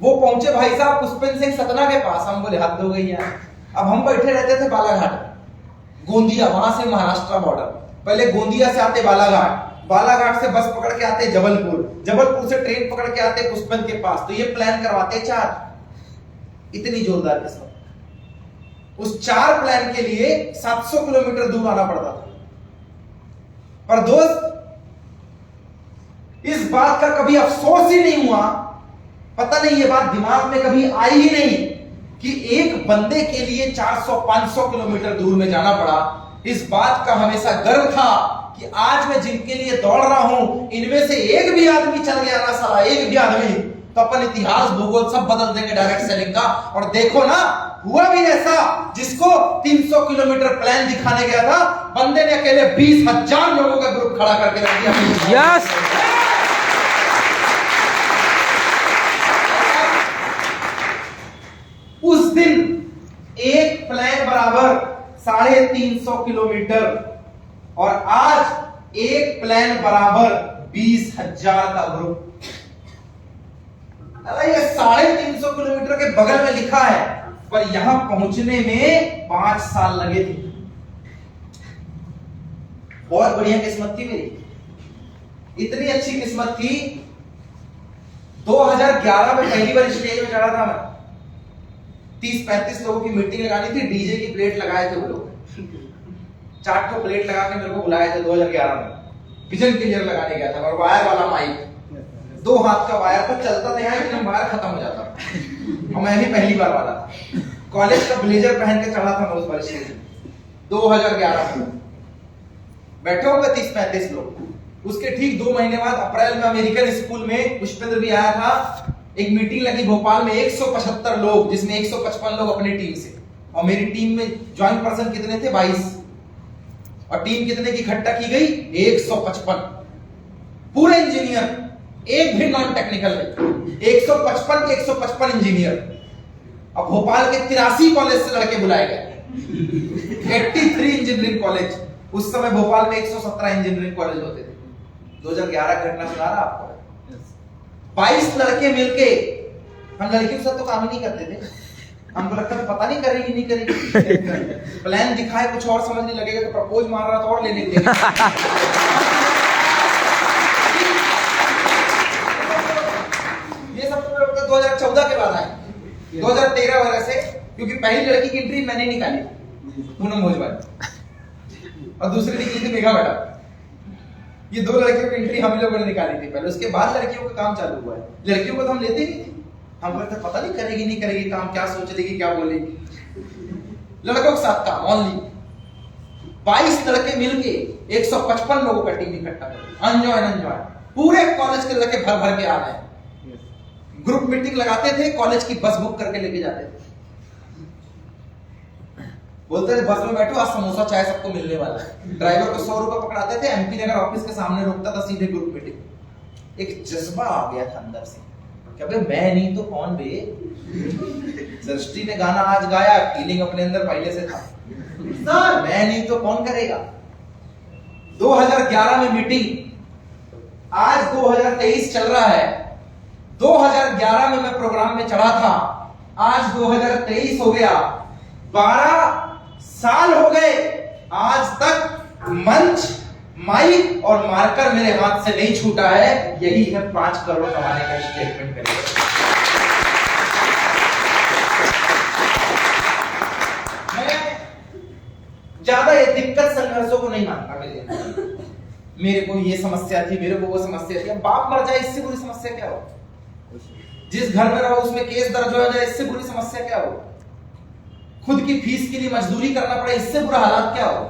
वो पहुंचे भाई साहब पुष्पेंद्र सिंह सतना के पास। हम बोले हद हो गई यार। अब हम बैठे रहते थे बालाघाट, गोंदिया, वहां से महाराष्ट्र बॉर्डर। पहले गोंदिया से आते बालाघाट, बालाघाट से बस पकड़ के आते जबलपुर, जबलपुर से ट्रेन पकड़ के आते पुष्पन के पास, तो ये प्लान करवाते 4। इतनी जोरदार किस्मत। उस 4 प्लान के लिए 700 किलोमीटर दूर आना पड़ता था। पर दोस्त, इस बात का कभी अफसोस ही नहीं हुआ, पता नहीं ये बात दिमाग में कभी आई ही नहीं कि एक बंदे के लिए 400-500 किलोमीटर दूर में जाना पड़ा। इस बात का हमेशा गर्व था कि आज मैं जिनके लिए दौड़ रहा हूं, इनमें से एक भी आदमी चल गया ना साला, एक भी आदमी, तो अपन इतिहास भूगोल सब बदल देंगे डायरेक्ट सेलिंग का। और देखो ना, हुआ भी ऐसा। जिसको 300 किलोमीटर प्लान दिखाने गया था, बंदे ने अकेले 20,000 लोगों का ग्रुप खड़ा करके रख दिया। यस। उस दिन एक प्लान बराबर 350 किलोमीटर, और आज एक प्लान बराबर 20,000 का ग्रुप। ये 350 किलोमीटर के बगल में लिखा है, पर यहां पहुंचने में 5 साल लगे थे। बहुत बढ़िया किस्मत थी मेरी, इतनी अच्छी किस्मत थी। 2011 में पहली बार स्टेज में चढ़ा था मैं। 30-35 लोगों की मीटिंग लगानी थी, डीजे की प्लेट लगाए थे वो लोग, 4 ठो प्लेट लगा के मेरे को बुलाए थे 2011 में। विजन क्लियर लगाने गया था, और वायर वाला माइक, 2 हाथ का वायर पर चलता था, यहाँ एकदम वायर खत्म हो जाता, और मैं भी पहली बार वाला था। कॉलेज का ब्लेजर पहन के चढ़ा था मैं उस बार स्टेज में 2011 में। बैठे होंगे 30-35 लोग। उसके ठीक 2 महीने बाद अप्रैल में अमेरिकन स्कूल में पुष्पेंद्र भी आया था। एक मीटिंग लगी भोपाल में, 175 लोग, जिसमें 155 लोग अपनी टीम से, और मेरी टीम में ज्वाइंट पर्सन कितने थे? 22। और टीम कितने की इकट्ठा की गई? 155। पूरे इंजीनियर, एक भी नॉन टेक्निकल नहीं, 155 के 155 इंजीनियर। अब भोपाल के 83 कॉलेज से लड़के बुलाए गए, 83 इंजीनियरिंग कॉलेज। उस समय भोपाल में 117 इंजीनियरिंग कॉलेज होते थे। 2011 घटना सुना रहा आपको। 22 लड़के मिलके, हम लड़कियों के साथ तो काम ही नहीं करते थे, हमको लगता था पता नहीं करेगी नहीं करेगी। प्लान दिखाए कुछ और समझ नहीं लगेगा, तो प्रपोज मार रहा था और ले लेंगे। ये सब तो 2014 के बाद आए, 2013 वगैरह से, क्योंकि पहली लड़की की एंट्री मैंने निकाली, पूनम भोजवाल, और दूसरी निकली थी मेघा मैडम। ये 2 लड़कियों की एंट्री हम लोगों ने निकाली थी पहले, उसके बाद लड़कियों का काम चालू हुआ है। लड़कियों को तो हम लेते ही नहीं थे, हम कहते पता नहीं करेगी नहीं करेगी काम, क्या सोच लेगी क्या बोलेगी। लड़कों के साथ काम ओनली। 22 लड़के मिलके 155 लोगों का टीम इकट्ठा कर, अनजॉय पूरे कॉलेज के लड़के भर भर के आ रहे हैं। ग्रुप मीटिंग लगाते थे, कॉलेज की बस बुक करके लेके जाते थे, बोलते थे बस में बैठो, आज समोसा चाय सबको मिलने वाला है। ड्राइवर को 100 रुपए पकड़ाते थे, एमपी नगर ऑफिस के सामने रोकता था, सीधे ग्रुप मीटिंग। एक जज्बा आ गया था अंदर से, क्या मैं नहीं तो कौन बे। सृष्टि ने गाना आज गाया, फीलिंग अपने अंदर पहले से था, सर मैं नहीं तो कौन करेगा। 2011 में मीटिंग, आज 2023 चल रहा है। 2011 में मैं प्रोग्राम में चढ़ा था, आज 2023 हो गया, 12 साल हो गए। आज तक मंच, माइक और मार्कर मेरे हाथ से नहीं छूटा है। यही है 5 करोड़ कमाने का स्टेटमेंट करिए। मैं ज्यादा ये दिक्कत संघर्षों को नहीं मानता। मेरे को ये समस्या थी, मेरे को वो समस्या थी। अब बाप मर जाए इससे बुरी समस्या क्या हो? जिस घर में रहो उसमें केस दर्ज हो जाए इससे बुरी समस्या क्या हो? खुद की फीस के लिए मजदूरी करना पड़े इससे बुरा हालात क्या हो?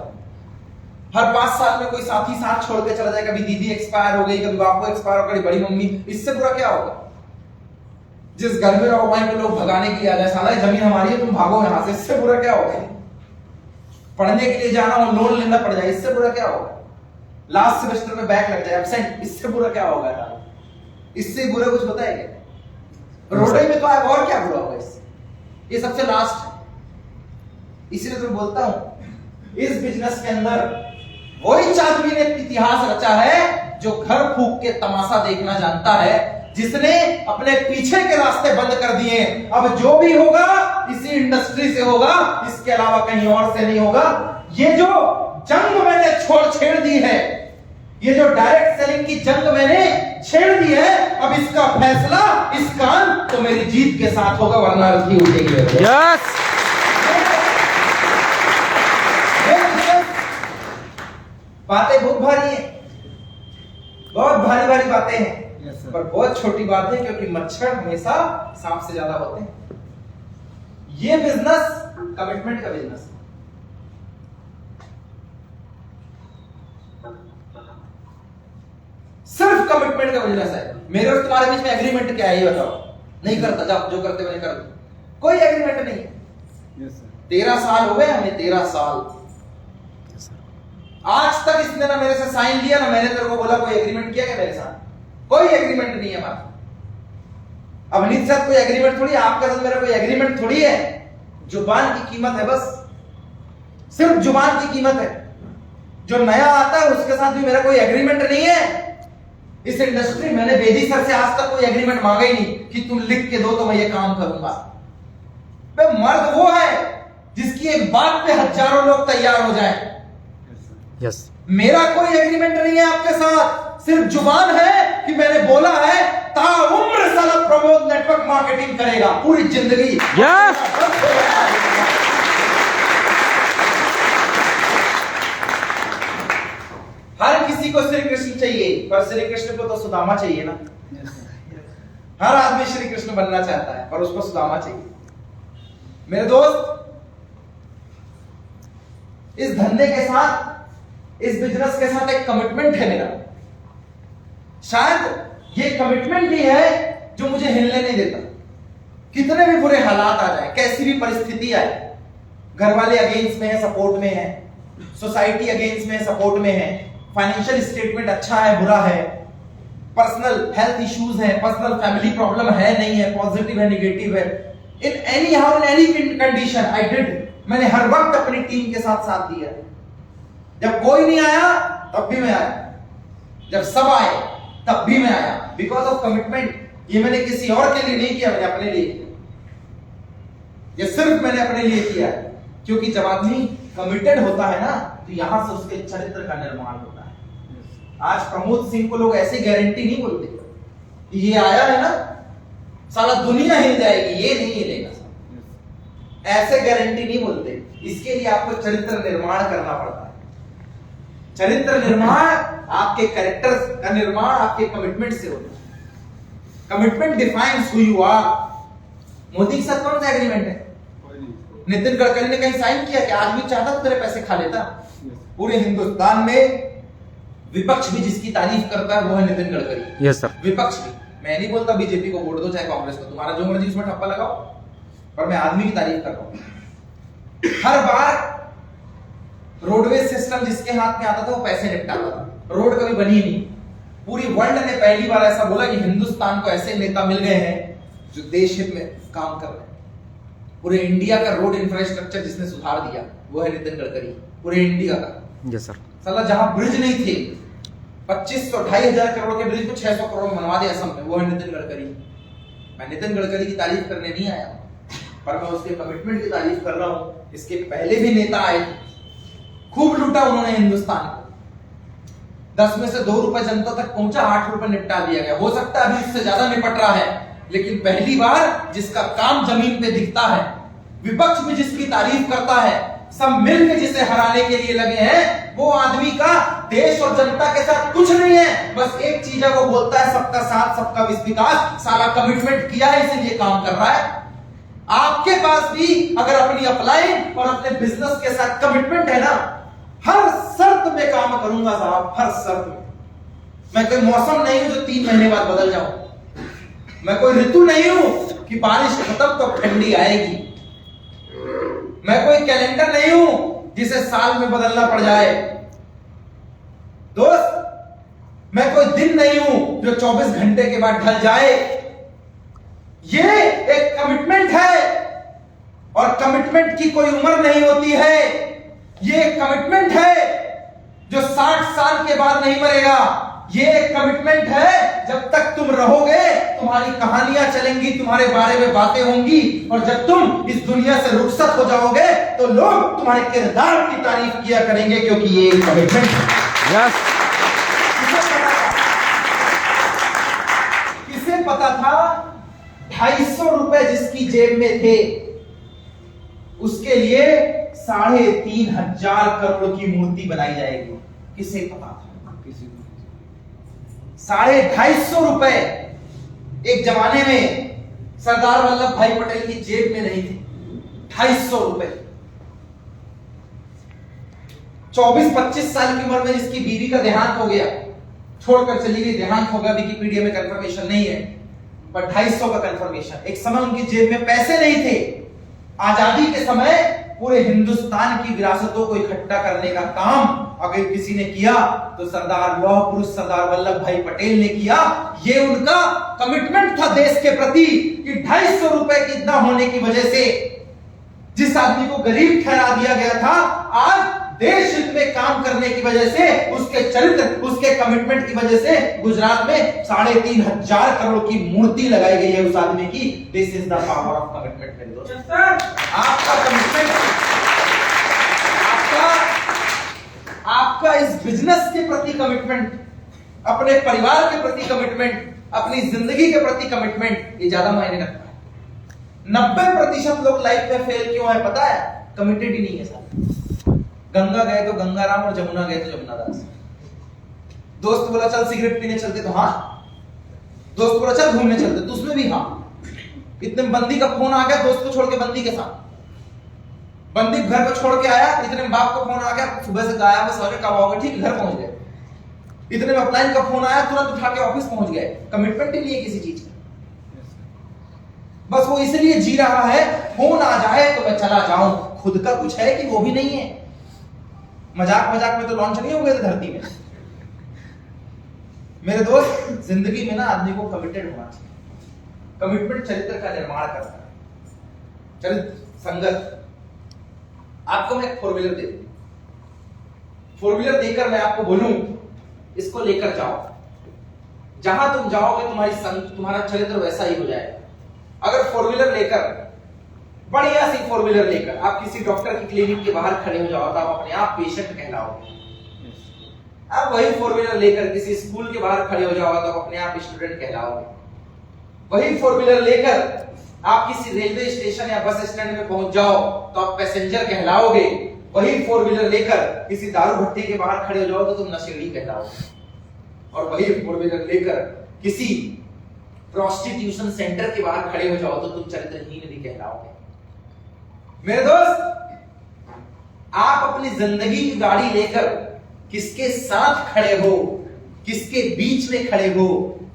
हर 5 साल में कोई साथी साथ छोड़ के चला जाए, कभी दीदी एक्सपायर हो गई, कभी बापू एक्सपायर हो गई, बड़ी मम्मी, इससे बुरा क्या होगा? जिस घर में रहो वहीं पे लोग भगाने के लिए आ जाए, साला जमीन हमारी है तुम भागो यहां से, इससे बुरा क्या होगा? पढ़ने के लिए जाना और लोन लेना पड़ जाए, इससे बुरा क्या होगा? लास्ट सेमेस्टर में बैक लग जाए, एब्सेंट, इससे बुरा क्या होगा? इससे बुरा कुछ होता है क्या? रोडे में तो आए और क्या बुरा होगा इससे? ये सबसे लास्ट है। इसीलिए तो बोलता हूं इस बिजनेस के अंदर वही आदमी ने इतिहास रचा है जो घर फूंक के तमाशा देखना जानता है, जिसने अपने पीछे के रास्ते बंद कर दिए। अब जो भी होगा इसी इंडस्ट्री से होगा, इसके अलावा कहीं और से नहीं होगा। ये जो जंग मैंने छेड़ दी है, ये जो डायरेक्ट सेलिंग की जंग मैंने छेड़ दी है, अब इसका फैसला, इसका अंत तो मेरी जीत के साथ होगा, वरना अर्थी उठेगी। यस। बातें बहुत भारी हैं, बहुत भारी भारी बातें हैं, पर बहुत छोटी बात है, क्योंकि मच्छर हमेशा सांप से ज्यादा होते हैं। ये बिजनेस कमिटमेंट का बिजनेस है। सिर्फ कमिटमेंट का बिजनेस है। मेरे और तुम्हारे बीच में एग्रीमेंट क्या है ये बताओ? नहीं करता, जाओ जो करते मैंने कर दो, कोई एग्रीमेंट नहीं है। 13 साल हो गए हमें, 13 साल। आज तक इसने ना मेरे से साइन लिया, ना मैंने तेरे को बोला कोई एग्रीमेंट किया क्या मेरे साथ? कोई एग्रीमेंट नहीं है हमारा। अब निश्चित कोई एग्रीमेंट थोड़ी, आपके साथ मेरा कोई एग्रीमेंट थोड़ी है। जुबान की कीमत है, बस सिर्फ जुबान की कीमत है। जो नया आता है उसके साथ भी मेरा कोई एग्रीमेंट नहीं है। इस इंडस्ट्री मैंने बेदी सर से आज तक कोई एग्रीमेंट मांगा ही नहीं कि तुम लिख के दो तो मैं ये काम करूंगा। मर्द वो है जिसकी एक बात पे हजारों लोग तैयार हो जाएं। यस। मेरा कोई एग्रीमेंट नहीं है आपके साथ, सिर्फ जुबान है कि मैंने बोला है ताउम्र साला प्रमोद नेटवर्क मार्केटिंग करेगा पूरी जिंदगी। यस। हर किसी को श्री कृष्ण चाहिए, पर श्री कृष्ण को तो सुदामा चाहिए ना। हर आदमी श्री कृष्ण बनना चाहता है, पर उसको सुदामा चाहिए। मेरे दोस्त, इस धंधे के साथ, इस बिजनेस के साथ एक कमिटमेंट है मेरा। शायद ये कमिटमेंट ही है जो मुझे हिलने नहीं देता। कितने भी बुरे हालात आ जाए, कैसी भी परिस्थिति आए, घर वाले अगेंस्ट में है, सपोर्ट में है, सोसाइटी अगेंस्ट में है, सपोर्ट में है, फाइनेंशियल स्टेटमेंट अच्छा है, बुरा है, पर्सनल हेल्थ इश्यूज है, पर्सनल फैमिली प्रॉब्लम है, नहीं है, पॉजिटिव है, नेगेटिव है, in any how, in any condition I did, मैंने हर वक्त अपनी टीम के साथ दिया। जब कोई नहीं आया तब भी मैं आया, जब सब आए तब भी मैं आया, बिकॉज ऑफ कमिटमेंट। ये मैंने किसी और के लिए नहीं किया, मैंने अपने लिए किया। ये सिर्फ मैंने अपने लिए किया है, क्योंकि जब आदमी कमिटेड होता है ना, तो यहां से उसके चरित्र का निर्माण होता है। आज प्रमोद सिंह को लोग ऐसी गारंटी नहीं बोलते, ये आया है ना साला दुनिया हिल जाएगी, ये नहीं हिलेगा, ऐसे गारंटी नहीं बोलते। इसके लिए आपको चरित्र निर्माण करना पड़ता है। चरित्र निर्माण आपके कैरेक्टर का निर्माण आपके कमिटमेंट से होता है। Commitment defines who you are. Modi के साथ कौन सा एग्रीमेंट है? नितिन गडकरी ने कहीं साइन किया कि आदमी चाहता तो तेरे पैसे खा लेता। पूरे हिंदुस्तान में विपक्ष भी जिसकी तारीफ करता है वो है नितिन गडकरी। Yes sir. विपक्ष भी, मैं नहीं बोलता बीजेपी को वोट दो चाहे कांग्रेस को, तुम्हारा जो मर्जी उसमें ठप्पा लगाओ, पर मैं आदमी की तारीफ कर रहा हूं। हर बार रोडवेज सिस्टम जिसके हाथ में आता था वो पैसे निपटाता था, रोड कभी बनी नहीं। पूरी वर्ल्ड ने पहली बार ऐसा बोला कि हिंदुस्तान को ऐसे नेता मिल गए हैं जो देश हित में काम कर रहे हैं। पूरे इंडिया का रोड इंफ्रास्ट्रक्चर जिसने सुधार दिया वो है नितिन गडकरी, पूरे इंडिया का। Yes sir. साला जहां ब्रिज नहीं थे, 2500 2,500 करोड़ के ब्रिज को 600 करोड़ बनवा दिया असम में, वो है नितिन गडकरी। मैं नितिन गडकरी की तारीफ करने नहीं आया, पर मैं उसके कमिटमेंट की तारीफ कर रहा हूं। इसके पहले भी नेता आए, खूब लूटा उन्होंने हिंदुस्तान को। 10 में से 2 रुपए जनता तक पहुंचा, 8 रुपए निपटा दिया गया। हो सकता है अभी इससे ज्यादा निपट रहा है, लेकिन पहली बार जिसका काम जमीन पे दिखता है, विपक्ष भी जिसकी तारीफ करता है, सब मिलकर जिसे हराने के लिए लगे हैं, वो आदमी का देश और जनता के साथ कुछ नहीं है। बस एक चीज है, वो बोलता है सबका साथ सबका विकास। सारा कमिटमेंट किया है, इसीलिए काम कर रहा है। आपके पास भी अगर अपनी अपलाइन और अपने बिजनेस के साथ कमिटमेंट है ना, हर शर्त में काम करूंगा साहब, हर शर्त में। मैं कोई मौसम नहीं हूं जो 3 महीने बाद बदल जाऊं, मैं कोई ऋतु नहीं हूं कि बारिश खत्म तो ठंडी आएगी, मैं कोई कैलेंडर नहीं हूं जिसे साल में बदलना पड़ जाए। दोस्त, मैं कोई दिन नहीं हूं जो 24 घंटे के बाद ढल जाए। ये एक कमिटमेंट है, और कमिटमेंट की कोई उम्र नहीं होती है। ये एक कमिटमेंट है जो 60 साल के बाद नहीं मरेगा। ये एक कमिटमेंट है, जब तक तुम रहोगे तुम्हारी कहानियां चलेंगी, तुम्हारे बारे में बातें होंगी, और जब तुम इस दुनिया से रुखसत हो जाओगे तो लोग तुम्हारे किरदार की तारीफ किया करेंगे, क्योंकि ये एक कमिटमेंट है। यस। जिसकी जेब में थे उसके लिए 3,500 करोड़ की मूर्ति बनाई जाएगी। किसे पता था? किसी को। 250 रुपए एक जमाने में सरदार वल्लभ भाई पटेल की जेब में नहीं थे। 250 रुपए। 24-25 साल की उम्र में जिसकी बीवी का देहांत हो गया, छोड़कर चली गई, देहांत होगा, विकिपीडिया में कंफर्मेशन नहीं है, पर 250 का कंफर्मेशन। एक समय उनकी जेब में पैसे नहीं थे। आजादी के समय पूरे हिंदुस्तान की विरासतों को इकट्ठा करने का काम अगर किसी ने किया तो सरदार लौह पुरुष सरदार वल्लभ भाई पटेल ने किया। ये उनका कमिटमेंट था देश के प्रति कि 250 रुपए की न होने की वजह से जिस आदमी को गरीब ठहरा दिया गया था, आज देश हित में काम करने की वजह से, उसके चरित्र, उसके कमिटमेंट की वजह से गुजरात में 3,500 करोड़ की मूर्ति लगाई गई है उस आदमी की। This is the power of commitment मेरे दोस्त। आपका कमिटमेंट, आपका इस बिजनेस के प्रति कमिटमेंट, अपने परिवार के प्रति कमिटमेंट, अपनी जिंदगी के प्रति कमिटमेंट, ये ज्यादा मायने रखता है। 90% लोग लाइफ में फेल क्यों है पता है? कमिटेड ही नहीं है साहब। गंगा गए तो गंगाराम और जमुना गए तो जमुना दास। दोस्त बोला चल सिगरेट पीने चलते तो हाँ, दोस्त बोला चल घूमने चलते तो उसमें भी हाँ। इतने बंदी का फोन आ गया, दोस्त को छोड़ के बंदी के साथ, बंदी घर को छोड़ के आया, इतने में बाप का फोन आ गया, सुबह से गाया बस कब आओगे, ठीक घर पहुंच गए। इतने में अपलाइन का फोन आया, तुरंत उठा के ऑफिस पहुंच गए। कमिटमेंट ही नहीं है किसी चीज का, बस वो इसलिए जी रहा है फोन आ जाए तो मैं चला जाऊं, खुद का कुछ है कि वो भी नहीं है। मजाक मजाक में तो लॉन्च नहीं हो गए थे धरती में। मेरे दोस्त, जिंदगी में ना आदमी को कमिटेड होना चाहिए। कमिटमेंट चरित्र का निर्माण करता है। चरित्र, संगत। आपको मैं एक 4 व्हीलर दे दूं, 4 व्हीलर देकर मैं आपको बोलूं इसको लेकर जाओ, जहां तुम जाओगे तुम्हारा चरित्र वैसा ही हो जाएगा। अगर 4 व्हीलर लेकर, बढ़िया सी 4 व्हीलर लेकर आप किसी डॉक्टर की क्लिनिक के बाहर खड़े हो जाओ तो आप अपने आप पेशेंट कहलाओगे। आप वही 4 व्हीलर लेकर किसी स्कूल के बाहर खड़े हो जाओ तो आप अपने आप स्टूडेंट कहलाओगे। वही 4 व्हीलर लेकर आप किसी रेलवे स्टेशन या बस स्टैंड में पहुंच जाओ तो आप पैसेंजर कहलाओगे। वही 4 व्हीलर लेकर किसी दारू भट्टी के बाहर खड़े हो जाओ तो तुम नशेड़ी कहलाओगे। और वही 4 व्हीलर लेकर किसी प्रोस्टिट्यूशन सेंटर के बाहर खड़े हो जाओ तो तुम चरित्रहीन भी कहलाओगे। मेरे दोस्त, आप अपनी जिंदगी की गाड़ी लेकर किसके साथ खड़े हो, किसके बीच में खड़े हो,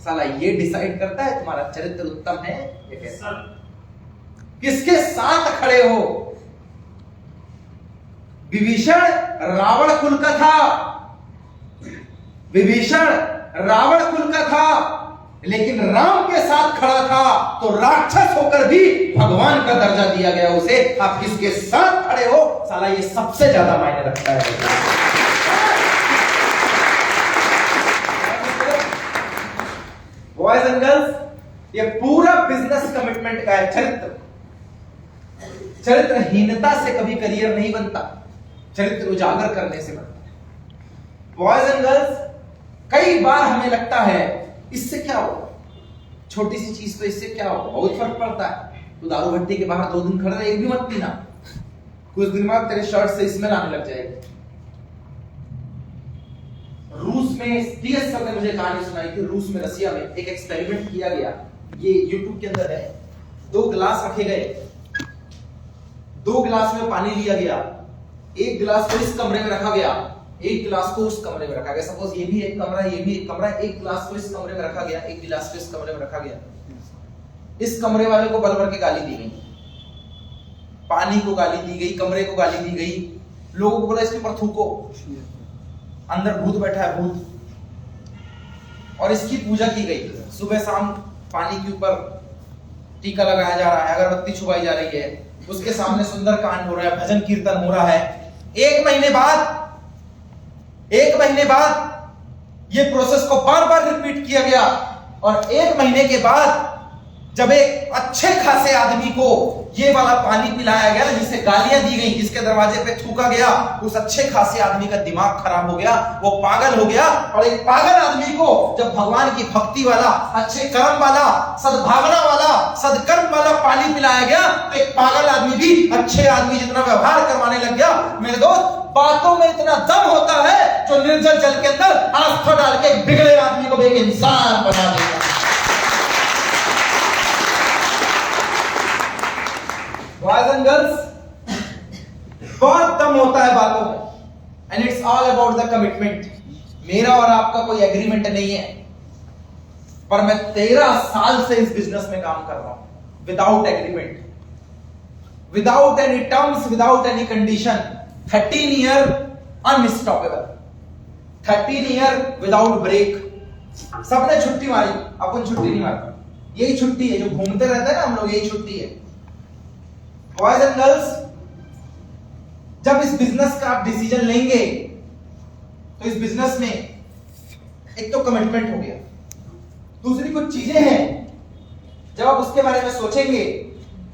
साला ये डिसाइड करता है तुम्हारा चरित्र उत्तम है या कैसा। किसके साथ खड़े हो। विभीषण रावण कुल का था, विभीषण रावण कुल का था, लेकिन राम के साथ खड़ा था तो राक्षस होकर भी भगवान का दर्जा दिया गया उसे। आप किसके साथ खड़े हो, साला ये सबसे ज्यादा मायने रखता है। बॉयज एंड गर्ल्स, ये पूरा बिजनेस कमिटमेंट का है। चरित्रहीनता से कभी करियर नहीं बनता, चरित्र उजागर करने से बनता है। बॉयज एंड गर्ल्स, कई बार हमें लगता है इससे क्या होगा, छोटी सी चीज तो इससे क्या होगा, बहुत फर्क पड़ता है। तो दारू भट्टी के बाहर 2 दिन खड़ा रहे, एक भी मत पीना, कुछ दिन बाद तेरे शर्ट से स्मेल आने लग जाएगी। रूस में टीएस सर ने मुझे कहानी सुनाई थी। रूस में, रसिया में एक एक्सपेरिमेंट किया गया, ये यूट्यूब के अंदर है। 2 गिलास रखे गए, 2 गिलास में पानी लिया गया, एक गिलास को इस कमरे में रखा गया, एक गिलास को उस कमरे में रखा गया। सपोज ये भी एक कमरा है, ये भी एक कमरा है, एक गिलास को इस कमरे में रखा गया, एक गिलास को इस कमरे में रखा गया। इस कमरे वाले को बल भर के गाली दी गई, पानी को गाली दी गई, कमरे को गाली दी गई, लोगों को बोला इसके ऊपर थूको, अंदर भूत बैठा है भूत, और इसकी पूजा की गई। सुबह शाम पानी के ऊपर टीका लगाया जा रहा है, अगरबत्ती छुपाई जा रही है, उसके सामने सुंदर कांड हो रहा है, भजन कीर्तन हो रहा है। 1 महीने बाद ये प्रोसेस को बार बार रिपीट किया गया, और 1 महीने के बाद जब एक अच्छे खासे आदमी को ये वाला पानी पिलाया गया ना, जिसे गालियां दी गई, जिसके दरवाजे पे थूका गया, उस अच्छे खासे आदमी का दिमाग खराब हो गया, वो पागल हो गया। और एक पागल आदमी को जब भगवान की भक्ति वाला, अच्छे कर्म वाला, सद्भावना वाला, सदकर्म वाला पानी पिलाया गया, तो एक पागल आदमी भी अच्छे आदमी जितना व्यवहार करवाने लग गया। मेरे दोस्त, बातों में इतना दम होता है जो निर्जल जल के अंदर आस्था डाल के एक बिगड़े आदमी को भी एक इंसान बना देगा। Boys and girls, बहुत दम होता है बातों में, and it's all about the commitment. मेरा और आपका कोई एग्रीमेंट नहीं है, पर मैं 13 साल से इस बिजनेस में काम कर रहा हूं, without agreement, without any terms, without any condition. 13 year unstoppable, 13 year without break. सबने छुट्टी मारी, अपन छुट्टी नहीं मारते। यही छुट्टी है, जो घूमते रहते हैं ना हम लोग, यही छुट्टी है। बॉयज एंड गर्ल्स, जब इस बिजनेस का आप डिसीजन लेंगे तो इस बिजनेस में एक तो कमिटमेंट हो गया, दूसरी कुछ चीजें हैं जब आप उसके बारे में सोचेंगे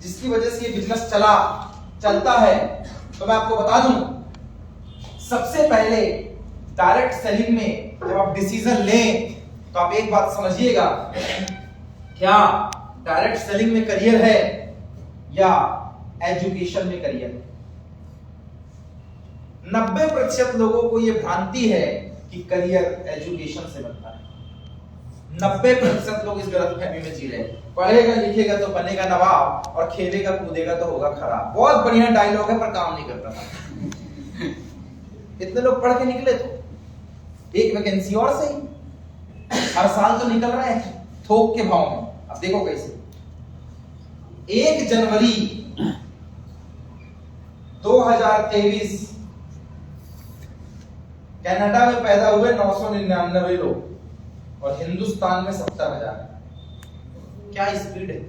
जिसकी वजह से ये बिजनेस चलता है। तो मैं आपको बता दूं, सबसे पहले डायरेक्ट सेलिंग में जब आप डिसीजन लें तो आप एक बात समझिएगा, क्या डायरेक्ट सेलिंग में करियर है या एजुकेशन में करियर है। 90% लोगों को यह भ्रांति है कि करियर एजुकेशन से बनता है। 90% लोग इस गलतफहमी में जी रहे हैं, पढ़ेगा लिखेगा तो बनेगा नवाब और खेलेगा कूदेगा तो होगा खराब। बहुत बढ़िया डायलॉग है, पर काम नहीं करता था। इतने लोग पढ़ के निकले तो एक वैकेंसी और सही, हर साल तो निकल रहे हैं थोक के भाव में। अब देखो कैसे, 1 जनवरी 2023 कनाडा में पैदा हुए 999 लोग और हिंदुस्तान में 70,000। क्या स्पीड है।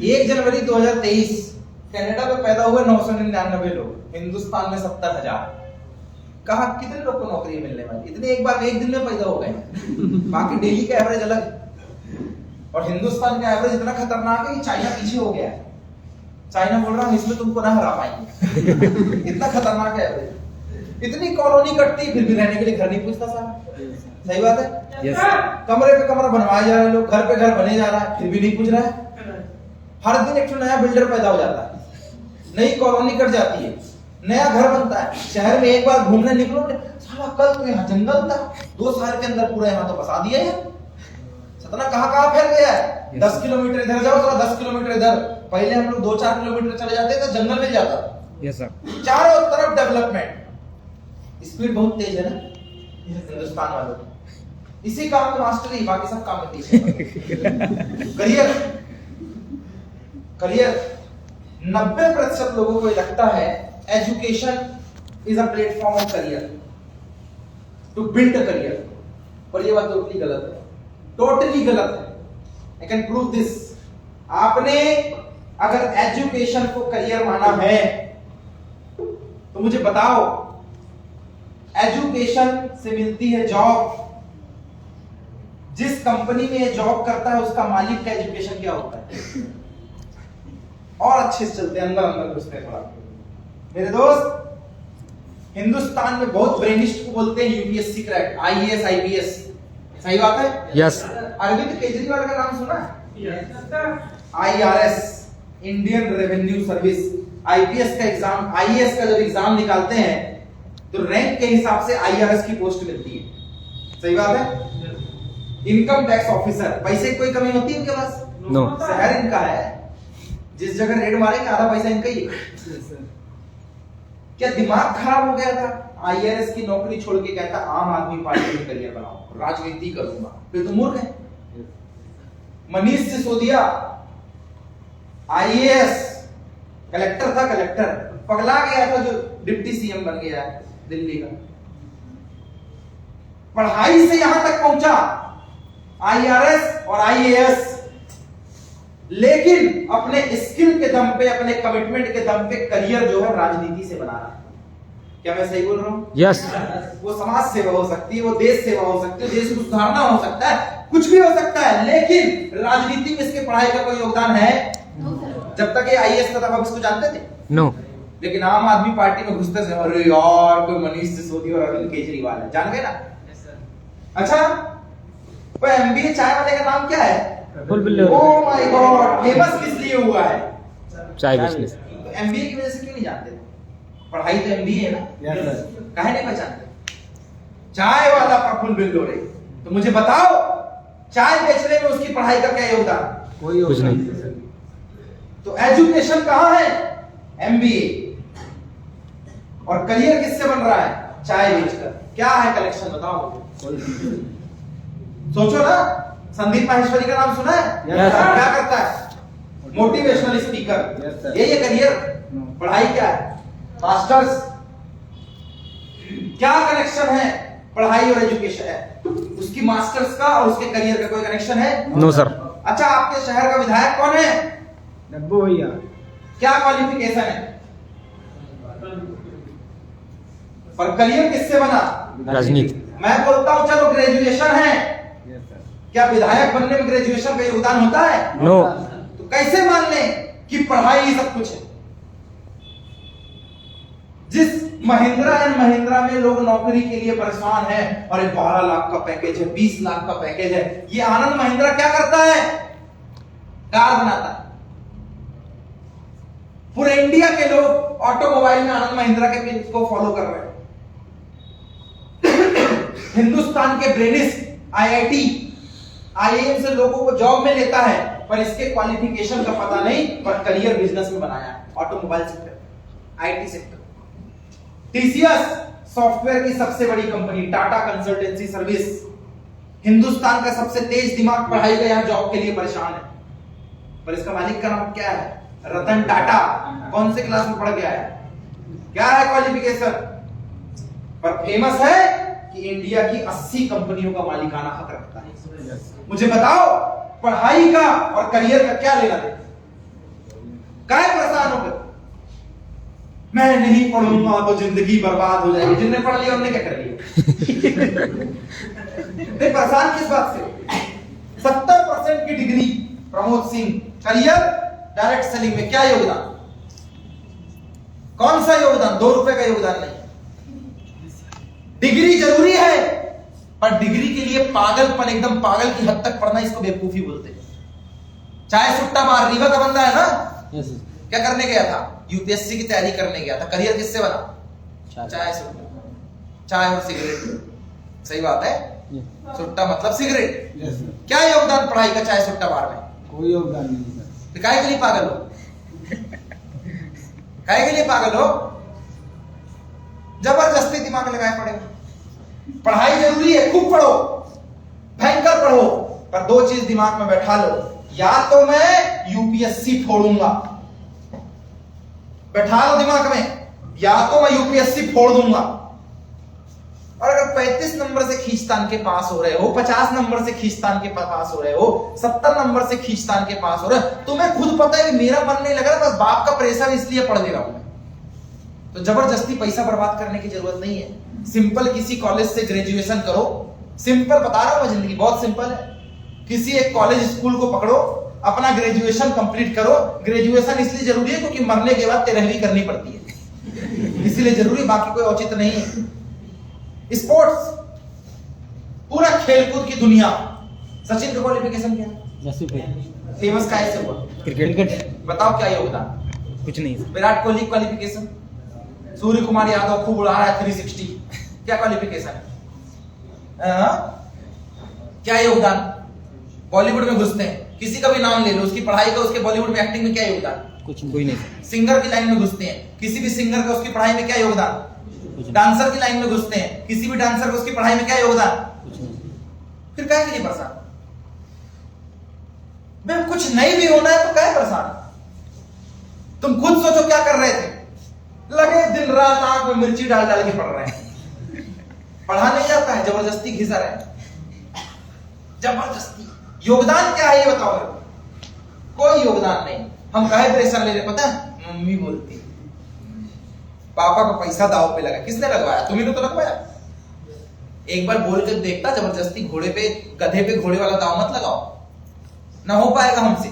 1 जनवरी 2023 कनाडा में पैदा हुए 999 लोग, हिंदुस्तान में 70,000। कहा कितने लोग को नौकरी मिलने वाली, इतने एक बार एक दिन में पैदा हो गए। बाकी डेली का एवरेज अलग, और हिंदुस्तान का एवरेज इतना खतरनाक है कि चाइना पीछे हो गया है। चाइना बोल रहा हूं इसमें तुमको ना हरा पाएंगे, इतना खतरनाक है एवरेज। इतनी कॉलोनी कटती फिर भी रहने के लिए घर नहीं पूछता सारा। सही बात है। कमरे पे कमरा बनवाए जा रहे लोग, घर पे घर बने जा रहा है, फिर भी नहीं पूछ रहा है। हर दिन एक नया बिल्डर पैदा हो जाता है, नई कॉलोनी कट जाती है, नया घर बनता है। शहर में एक बार घूमने निकलो, साला कल तो यहाँ जंगल था, 2 शहर के अंदर पूरा यहाँ तो बसा दिया है। सतना कहाँ फैल गया है। 10 किलोमीटर इधर जाओ तो 10 किलोमीटर इधर। पहले हम लोग 2-4 किलोमीटर चले जाते तो जंगल मिल जाता। Yes sir. चारों तरफ डेवलपमेंट, स्पीड बहुत तेज है ना हिंदुस्तान वालों की। इसी काम में मास्टरी, बाकी सब काम में पीछे। करियर 90% लोगों को लगता है education is a platform of career, to build a career, पर ये बात टोटली गलत है, टोटली गलत है। I can prove this. आपने अगर एजुकेशन को करियर माना है तो मुझे बताओ, एजुकेशन से मिलती है जॉब। जिस कंपनी में ये जॉब करता है उसका मालिक का एजुकेशन क्या होता है? और अच्छे से चलते अंदर अंदर घुसते थोड़ा। मेरे दोस्त, हिंदुस्तान में बहुत ब्रेनिस्ट को बोलते हैं यूपीएससी क्रैक, आईएएस आईपीएस। सही बात है। यस। अरविंद केजरीवाल का नाम सुना है? IRS, Indian revenue service, IPS का एग्जाम, आईएएस का जब एग्जाम निकालते हैं तो रैंक के हिसाब से आईआरएस की पोस्ट मिलती है। सही बात है। इनकम टैक्स ऑफिसर, पैसे की कोई कमी होती है इनके पास? नो। शहर इनका है, जिस जगह रेड मारेंगे आधा पैसा इनका ही है। क्या दिमाग खराब हो गया था? आईआरएस की नौकरी छोड़ के कहता आम आदमी पार्टी में करियर बनाओ, राजनीति करूंगा। फिर तो मूर्ख है। मनीष सिसोदिया आईएएस कलेक्टर था, कलेक्टर पगला गया था जो डिप्टी सीएम बन गया है दिल्ली का। पढ़ाई से यहां तक पहुंचा आईआरएस और आईएएस, लेकिन अपने स्किल के दम पे, अपने कमिटमेंट के दम पे करियर जो है राजनीति से बना रहा है। क्या मैं सही बोल रहा हूं? यस। वो समाज सेवा हो सकती है, वो देश सेवा हो सकती है, देश को सुधारना हो सकता है, कुछ भी हो सकता है, लेकिन राजनीति में इसके पढ़ाई का कोई योगदान है? जब तक ये आईएएस था तब आप इसको जानते थे? नो। लेकिन आम आदमी पार्टी में घुसते से अरे यार कोई मनीष सिसोदिया और अरविंद केजरीवाल है, जान गए ना? अच्छा, वो एमबीए चाय वाले का नाम क्या है? Full builder. Oh my God, famous किस लिए हुआ है? चाय बिजनेस। तो एमबीए की वजह से क्यों नहीं जानते? पढ़ाई तो एमबीए है ना? काहे नहीं पहचानते? चाय वाला प्रफुल्ल बिल्डोरे, तो मुझे बताओ चाय बेचने में उसकी पढ़ाई का क्या योगदान? कुछ नहीं। तो एजुकेशन कहां है? एमबीए। और करियर किससे बन रहा है? चाय बेचकर। क्या है कनेक्शन, बताओ मुझे। सोचो ना, संदीप माहेश्वरी का नाम सुना है? Yes, sir. क्या करता है? Motivational speaker. Yes, sir. ये करियर? पढ़ाई क्या है? मास्टर्स। क्या कनेक्शन है पढ़ाई और एजुकेशन है? उसकी मास्टर्स का और उसके करियर का कोई कनेक्शन है? No sir. अच्छा, आपके शहर का विधायक कौन है? डब्बू भैया। क्या क्वालिफिकेशन है? पर करियर किससे बना? राजनीति। मैं बोलता हूं चलो ग्रेजुएशन है, क्या विधायक बनने में ग्रेजुएशन का योगदान होता है? नो। तो कैसे मान लें कि पढ़ाई ही सब कुछ है? जिस महिंद्रा एंड महिंद्रा में लोग नौकरी के लिए परेशान हैं और 12 लाख का पैकेज है, 20 लाख का पैकेज है, ये आनंद महिंद्रा क्या करता है? कार बनाता है। पूरे इंडिया के लोग ऑटोमोबाइल में आनंद महिंद्रा के पेज को फॉलो कर रहे हैं। हिंदुस्तान के ब्रेनिस्ट आईआईटी आईआईएम से लोगों को जॉब में लेता है, पर इसके क्वालिफिकेशन का पता नहीं, पर करियर बिजनेस में बनाया है, automobile sector, IT sector. TCS software की सबसे बड़ी company, Tata consultancy service, Hindustan का सबसे तेज दिमाग पढ़ाई का यहां जॉब के लिए परेशान है, पर इसका मालिक का नाम क्या है? रतन टाटा। कौन से क्लास में पढ़ गया है? क्या है क्वालिफिकेशन? पर फेमस है कि इंडिया की 80 कंपनियों का मालिकाना हक रखता है। मुझे बताओ पढ़ाई का और करियर का क्या लेना देना? काय परेशान हो गए? मैं नहीं पढ़ूंगा तो जिंदगी बर्बाद हो जाएगी। जिनने पढ़ लिया उन्होंने क्या कर लिया? नहीं, परेशान किस बात से? 70% की degree Pramod Singh, career direct selling में क्या योगदान? कौन सा योगदान? 2 रुपए का योगदान नहीं। डिग्री जरूरी है, पर डिग्री के लिए पागलपन, एकदम पागल की हद तक पढ़ना, इसको बेवकूफी बोलते हैं। चाय सुट्टा बार रीवा का बंदा है ना? यस। क्या करने गया था? यूपीएससी की तैयारी करने गया था। करियर किससे बना? चाय सुट्टा, चाय और सिगरेट। सही बात है, सुट्टा मतलब सिगरेट। क्या योगदान पढ़ाई का चाय सुट्टा बार में? कोई योगदान नहीं सर। तो काहे के लिए पागल हो? काहे के लिए पागल हो? जबरदस्ती दिमाग लगाए पड़ेगा। पढ़ाई जरूरी है, खूब पढ़ो, भयंकर पढ़ो, पर 2 चीज दिमाग में बैठा लो, या तो मैं यूपीएससी फोड़ूंगा, बैठा लो दिमाग में, या तो मैं यूपीएससी फोड़ दूंगा। और अगर 35 नंबर से खींचतान के पास हो रहे हो, 50 नंबर से खींचतान के पास हो रहे हो, 70 नंबर से खींचतान के पास हो रहे हो, तुम्हें खुद पता है कि मेरा मन नहीं लग रहा, बस बाप का प्रेशर इसलिए पढ़ ले रहा हूं, तो जबरदस्ती पैसा बर्बाद करने की जरूरत नहीं है। सिंपल किसी कॉलेज से ग्रेजुएशन करो, सिंपल बता रहा हूं मैं, जिंदगी बहुत सिंपल है। किसी एक कॉलेज स्कूल को पकड़ो, अपना ग्रेजुएशन कंप्लीट करो। ग्रेजुएशन इसलिए जरूरी है क्योंकि मरने के बाद 13वीं करनी पड़ती है, इसीलिए जरूरी, बाकी कोई औचित्य नहीं है। स्पोर्ट्स, पूरा खेलकूद की दुनिया। सचिन का क्वालिफिकेशन क्या है? फेमस का ऐसे हुआ? क्रिकेट। बताओ क्या योगदान? कुछ नहीं। विराट कोहली क्वालिफिकेशन? सूर्य कुमार यादव खूब उड़ा रहा है 360, क्या क्वालिफिकेशन है? क्या योगदान? बॉलीवुड में घुसते हैं, किसी का भी नाम ले लो, उसकी पढ़ाई का, उसके बॉलीवुड में एक्टिंग में क्या योगदान? कुछ कोई नहीं। सिंगर की लाइन में घुसते हैं, किसी भी सिंगर का उसकी पढ़ाई में क्या योगदान? डांसर की लाइन में घुसते हैं, किसी भी डांसर का उसकी पढ़ाई में क्या योगदान? फिर क्या के लिए परेशान? मैं कुछ नहीं भी होना है तो क्या परेशान? तुम खुद सोचो क्या कर रहे थे? लगे दिन रात आंख में मिर्ची डाल डाल के पढ़ रहे हैं। पढ़ा नहीं जाता है, जबरदस्ती घिसा रहे हैं, जबरदस्ती। योगदान क्या है ये बताओ? कोई योगदान नहीं। हम काहे प्रेशर ले रहे पता है? मम्मी बोलती, पापा का पैसा दाव पे लगा। किसने लगवाया? तुम्ही ने तो लगवाया। एक बार बोल के देखता, जबरदस्ती घोड़े पे, गधे पे घोड़े वाला दाव मत लगाओ, ना हो पाएगा हमसे।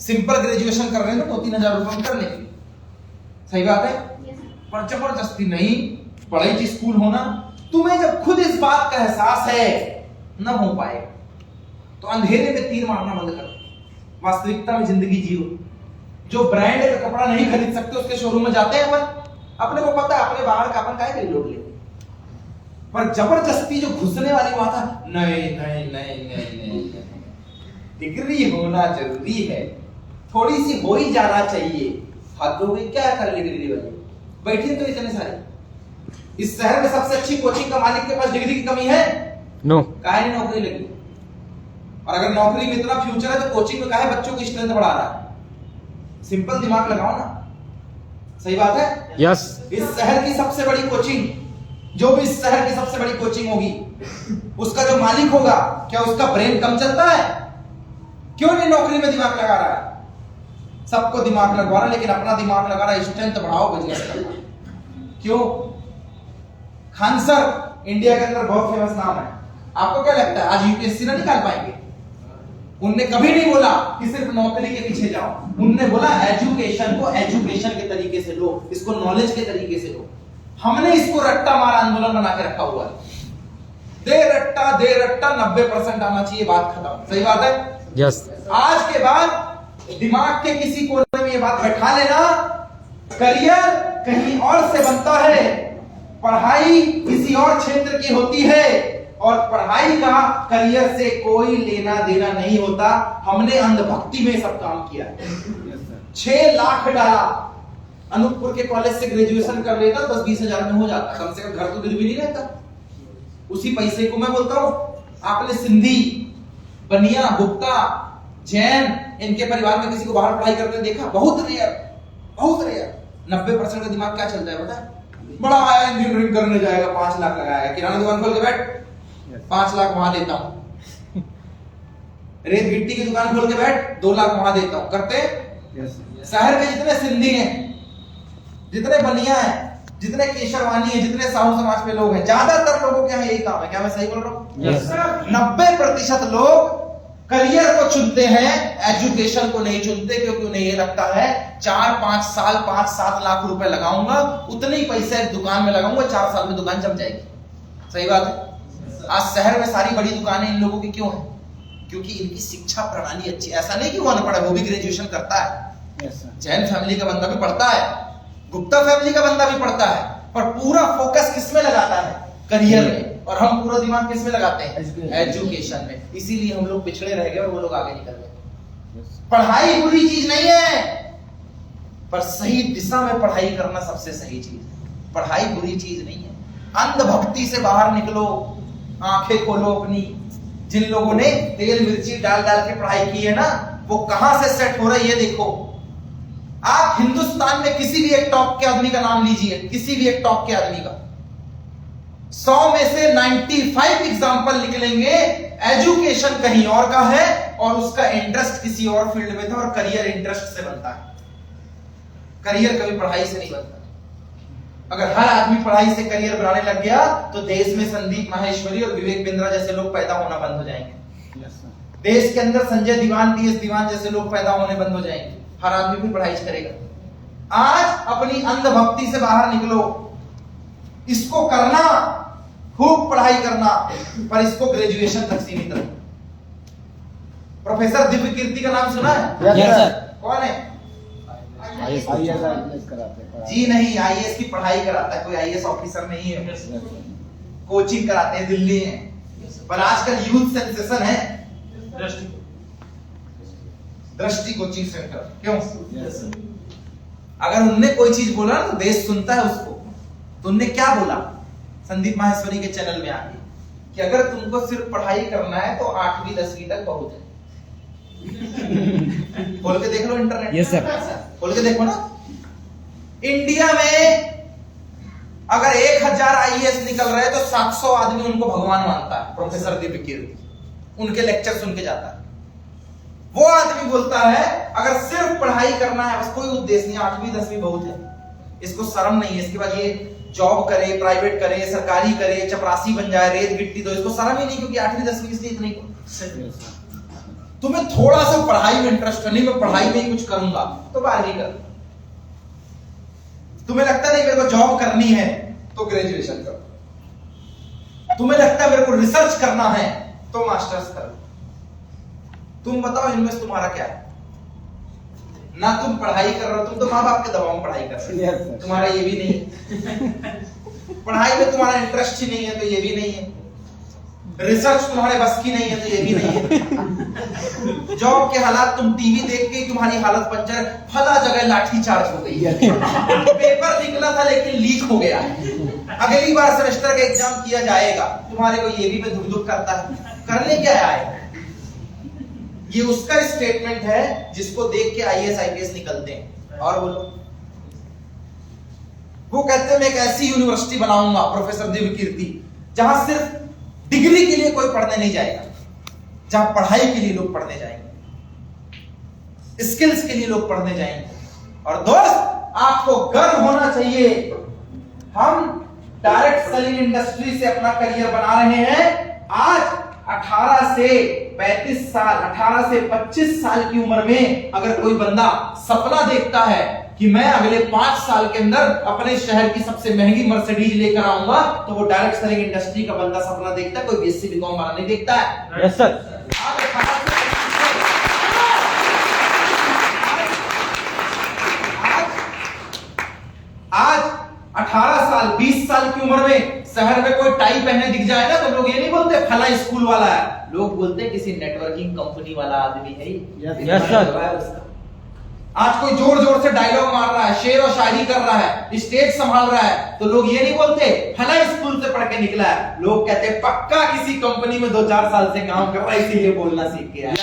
सिंपल ग्रेजुएशन कर रहे हैं तो 2-3 हजार रुपए में कर लेंगे, सही बात है। पर जबरदस्ती नहीं, पढ़ाई स्कूल होना, तुम्हें जब खुद इस बात का एहसास है न हो पाएगा, तो अंधेरे में तीर मारना बंद करो, वास्तविकता में जिंदगी जियो। जो ब्रांड का कपड़ा नहीं खरीद सकते उसके शोरूम में जाते हैं अपन, अपने को पता है अपने बाहर का अपन काहे के लोग लेते, पर जबरदस्ती जो घुसने वाली बात है, नहीं नहीं नहीं नहीं नहीं, डिग्री होना जरूरी है, थोड़ी सी हो ही जाना चाहिए। हद हो गई, क्या कर ली डिग्री वाली, बैठिए तो इतने सारे। इस शहर में सबसे अच्छी कोचिंग का मालिक के पास डिग्री की कमी है? नो। काहे नहीं नौकरी लगी? और अगर नौकरी में इतना फ्यूचर है तो कोचिंग में काहे बच्चों की स्ट्रेंथ बढ़ा रहा है? सिंपल दिमाग लगाओ ना, सही बात है। यस। इस शहर की सबसे बड़ी कोचिंग, जो भी इस शहर की सबसे बड़ी कोचिंग होगी, उसका जो मालिक होगा, क्या उसका ब्रेन कम चलता है? क्यों नहीं नौकरी में दिमाग लगा रहा है? सबको दिमाग लगवा रहा है, लेकिन अपना दिमाग लगा रहा है स्ट्रेंथ बढ़ाओ, बिजनेस करना। क्यों? खान सर इंडिया के अंदर बहुत फेमस नाम है, आपको क्या लगता है आज यूपीएससी ना निकाल पाएंगे? उनने कभी नहीं बोला कि सिर्फ नौकरी के पीछे जाओ, उनने बोला एजुकेशन को एजुकेशन के तरीके से लो, इसको नॉलेज के तरीके से लो। हमने इसको रट्टा मारा आंदोलन बना के रखा हुआ है, दे रट्टा 90% आना चाहिए, बात खत्म, सही बात है। यस। आज के बाद दिमाग के किसी कोने में ये बात बैठा लेना, करियर कहीं और से बनता है, पढ़ाई किसी और क्षेत्र की होती है, और पढ़ाई का करियर से कोई लेना देना नहीं होता। हमने अंधभक्ति में सब काम किया है। 6 लाख डाला, अनूपपुर के कॉलेज से ग्रेजुएशन कर लेता 10-20 हजार में हो जाता, कम से कम घर तो गिरवी नहीं रहता। उसी पैसे को मैं बोलता हूं, आपने सिंधी, बनिया, गुप्ता, जैन, इनके परिवार में किसी को बाहर पढ़ाई करते देखा? बहुत रेयर, बहुत रेयर। 90% का दिमाग क्या चलता है पता है? बड़ा आया इंजीनियरिंग करने जाएगा, 5 लाख लगाएगा, किराना दुकान खोल के बैठ, 5 लाख वहां देता हूं, रेत गिट्टी की दुकान खोल के बैठ, 2 लाख वहां देता हूं, करते? शहर में जितने सिंधी हैं, जितने बनिया हैं, जितने केशरवानी हैं, जितने साहू समाज के लोग हैं, ज्यादातर लोगों के यहाँ यही काम है। क्या मैं सही बोल रहा हूँ? 90% लोग करियर को चुनते हैं, एजुकेशन को नहीं चुनते, क्योंकि उन्हें ये लगता है 4-5 साल 5-7 लाख रुपए लगाऊंगा, उतने ही पैसे दुकान में लगाऊंगा, 4 साल में दुकान जम जाएगी, सही बात है। आज शहर में सारी बड़ी दुकानें इन लोगों की क्यों है? क्योंकि इनकी शिक्षा प्रणाली अच्छी। ऐसा नहीं कि वो अनपढ़ है, वो भी ग्रेजुएशन करता है, जैन फैमिली का बंदा भी पढ़ता है, गुप्ता फैमिली का बंदा भी पढ़ता है, पर पूरा फोकस किसमें लगाता है? करियर में। और हम पूरा दिमाग किसमें लगाते हैं? एजुकेशन में। इसीलिए हम लोग पिछड़े रह गए और वो लोग आगे निकल गए। पढ़ाई बुरी चीज नहीं है, पर सही दिशा में पढ़ाई करना सबसे सही चीज है। पढ़ाई बुरी चीज नहीं है। अंधभक्ति से बाहर निकलो, आंखें खोलो अपनी। जिन लोगों ने तेल मिर्ची डाल डाल के पढ़ाई की है ना, वो कहां से सेट हो रही है देखो। आप हिंदुस्तान में किसी भी एक टॉप के आदमी का नाम लीजिए, किसी भी एक टॉप के आदमी का, 100 में से 95 एग्जाम्पल निकलेंगे एजुकेशन कहीं और का है और उसका इंटरेस्ट किसी और फील्ड में था, और करियर इंटरेस्ट से बनता है। करियर कभी पढ़ाई से नहीं बनता। अगर हर आदमी पढ़ाई से करियर बनाने लग गया तो देश में संदीप माहेश्वरी और विवेक बिंद्रा जैसे लोग पैदा होना बंद हो जाएंगे। देश के अंदर संजय दीवान, टीएस दीवान जैसे लोग पैदा होने बंद हो जाएंगे। हर आदमी भी पढ़ाई करेगा। आज अपनी अंधभक्ति से बाहर निकलो। इसको करना, खूब पढ़ाई करना, पर इसको ग्रेजुएशन तक सीमित रखो। प्रोफेसर दिव्य कीर्ति का नाम सुना है? Yes sir. कौन है? आईएएस कराते हैं। जी नहीं, आईएएस की पढ़ाई कराता है, कोई आईएएस ऑफिसर नहीं है। कोचिंग कराते हैं, दिल्ली में। पर आजकल यूथ सेंसेशन है दृष्टि कोचिंग सेंटर। क्यों? अगर उनने कोई चीज बोला ना, देश सुनता है उसको। तो उनने क्या बोला संदीप माहेश्वरी के चैनल में आके, कि अगर तुमको सिर्फ पढ़ाई करना है तो 8वीं 10वीं तक बहुत है। खोल के देख लो इंटरनेट। Yes sir. खोल के देखो ना। इंडिया में अगर 1000 आईएएस निकल रहे तो 700 आदमी उनको भगवान मानता है। प्रोफेसर दिव्य कीर्ति उनके लेक्चर सुन के जाता है। वो आदमी बोलता है अगर सिर्फ पढ़ाई करना है, बस कोई उद्देश्य नहीं, 8वीं 10वीं बहुत है। इसको शर्म नहीं है, इसके बाद ये जॉब करे, प्राइवेट करे, सरकारी करे, चपरासी बन जाए, रेत गिट्टी दो, इसको शर्म ही नहीं, क्योंकि 8वीं 10वीं इसलिए इतनी तुम्हें थोड़ा सा पढ़ाई में इंटरेस्ट नहीं, मैं पढ़ाई में ही कुछ करूंगा तो 12वीं कर। तुम्हें लगता नहीं मेरे को जॉब करनी है तो ग्रेजुएशन करो। तुम्हें लगता है मेरे को रिसर्च करना है तो मास्टर्स करो। तुम बताओ इनमें तुम्हारा क्या है? ना तुम पढ़ाई कर रहे हो, तुम तो माँ बाप के दबाव में पढ़ाई कर रहे हो, तुम्हारा ये भी नहीं है। पढ़ाई में तुम्हारा इंटरेस्ट ही नहीं है तो ये भी नहीं है। रिसर्च तुम्हारे बस की नहीं है तो ये भी नहीं है। जॉब के हालात, तुम टीवी देख के तुम्हारी हालत पंचर, फला जगह लाठी चार्ज हो गई है। पेपर निकला था लेकिन लीक हो गया है, अगली बार सेमेस्टर का एग्जाम किया जाएगा, तुम्हारे को ये भी पे धुक धुक करता है, करने क्या आए? ये उसका स्टेटमेंट है जिसको देख के आईएएस आईपीएस निकलते हैं। और बोलो, वो कहते हैं मैं एक ऐसी यूनिवर्सिटी बनाऊंगा, प्रोफेसर दिव्यकीर्ति, जहां सिर्फ डिग्री के लिए कोई पढ़ने नहीं जाएगा, जहां पढ़ाई के लिए लोग पढ़ने जाएंगे, स्किल्स के लिए लोग पढ़ने जाएंगे। और दोस्त, आपको गर्व होना चाहिए, हम डायरेक्ट सेलिंग इंडस्ट्री से अपना करियर बना रहे हैं। आज 18 से 35 साल, 18 से 25 साल की उम्र में अगर कोई बंदा सपना देखता है कि मैं अगले 5 साल के अंदर अपने शहर की सबसे महंगी मर्सिडीज लेकर आऊंगा, तो वो डायरेक्ट सेलिंग इंडस्ट्री का बंदा सपना देखता है, कोई बीएससी बीकॉम वाला नहीं देखता है। Yes sir. आज 18 साल 20 साल की उम्र में शहर में कोई टाई पहने दिख जाए ना, तो लोग ये नहीं बोलते फला स्कूल वाला है, लोग बोलते किसी नेटवर्किंग कंपनी वाला आदमी है। Yes sir. आज कोई जोर जोर से डायलॉग मार रहा है, शेर और शायरी कर रहा है, स्टेज संभाल रहा है, तो लोग ये नहीं बोलते फला स्कूल से पढ़ के निकला है, लोग कहते पक्का किसी कंपनी में 2-4 साल से काम कर रहा है, इसीलिए बोलना सीख गया है।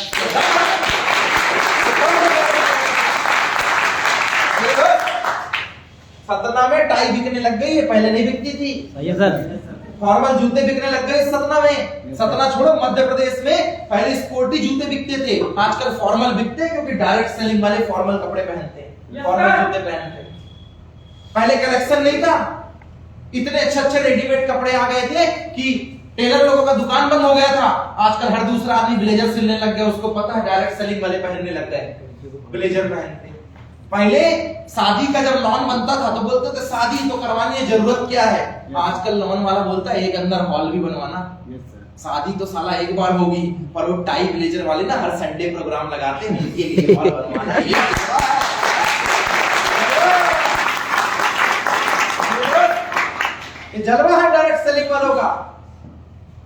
सतना में टाई बिकने लग गई है, पहले नहीं बिकती थी। सही है सर। फॉर्मल जूते बिकने लग गए सतना में। सतना छोड़ो, मध्य प्रदेश में पहले स्पोर्टी जूते बिकते थे, आजकल फॉर्मल बिकते हैं, क्योंकि डायरेक्ट सेलिंग वाले फॉर्मल कपड़े पहनते हैं, फॉर्मल जूते पहनते हैं। पहले कलेक्शन नहीं था, इतने अच्छे अच्छे रेडीमेड कपड़े आ गए थे कि टेलर लोगों का दुकान बंद हो गया था। आजकल हर दूसरा आदमी ब्लेजर सिलने लग गया, उसको पता है डायरेक्ट सेलिंग वाले पहनने लग गए, ब्लेजर पहनते। पहले शादी का जब लॉन बनता था तो बोलते थे शादी तो करवानी है, जरूरत क्या है। आजकल लॉन वाला बोलता है एक अंदर हॉल भी बनवाना। शादी तो साला एक बार होगी, पर वो टाई ब्लेजर वाले ना हर संडे प्रोग्राम लगाते हैं, उनके लिए हॉल बनवाना है। ये जलवा है डायरेक्ट सेलिंग वालों का।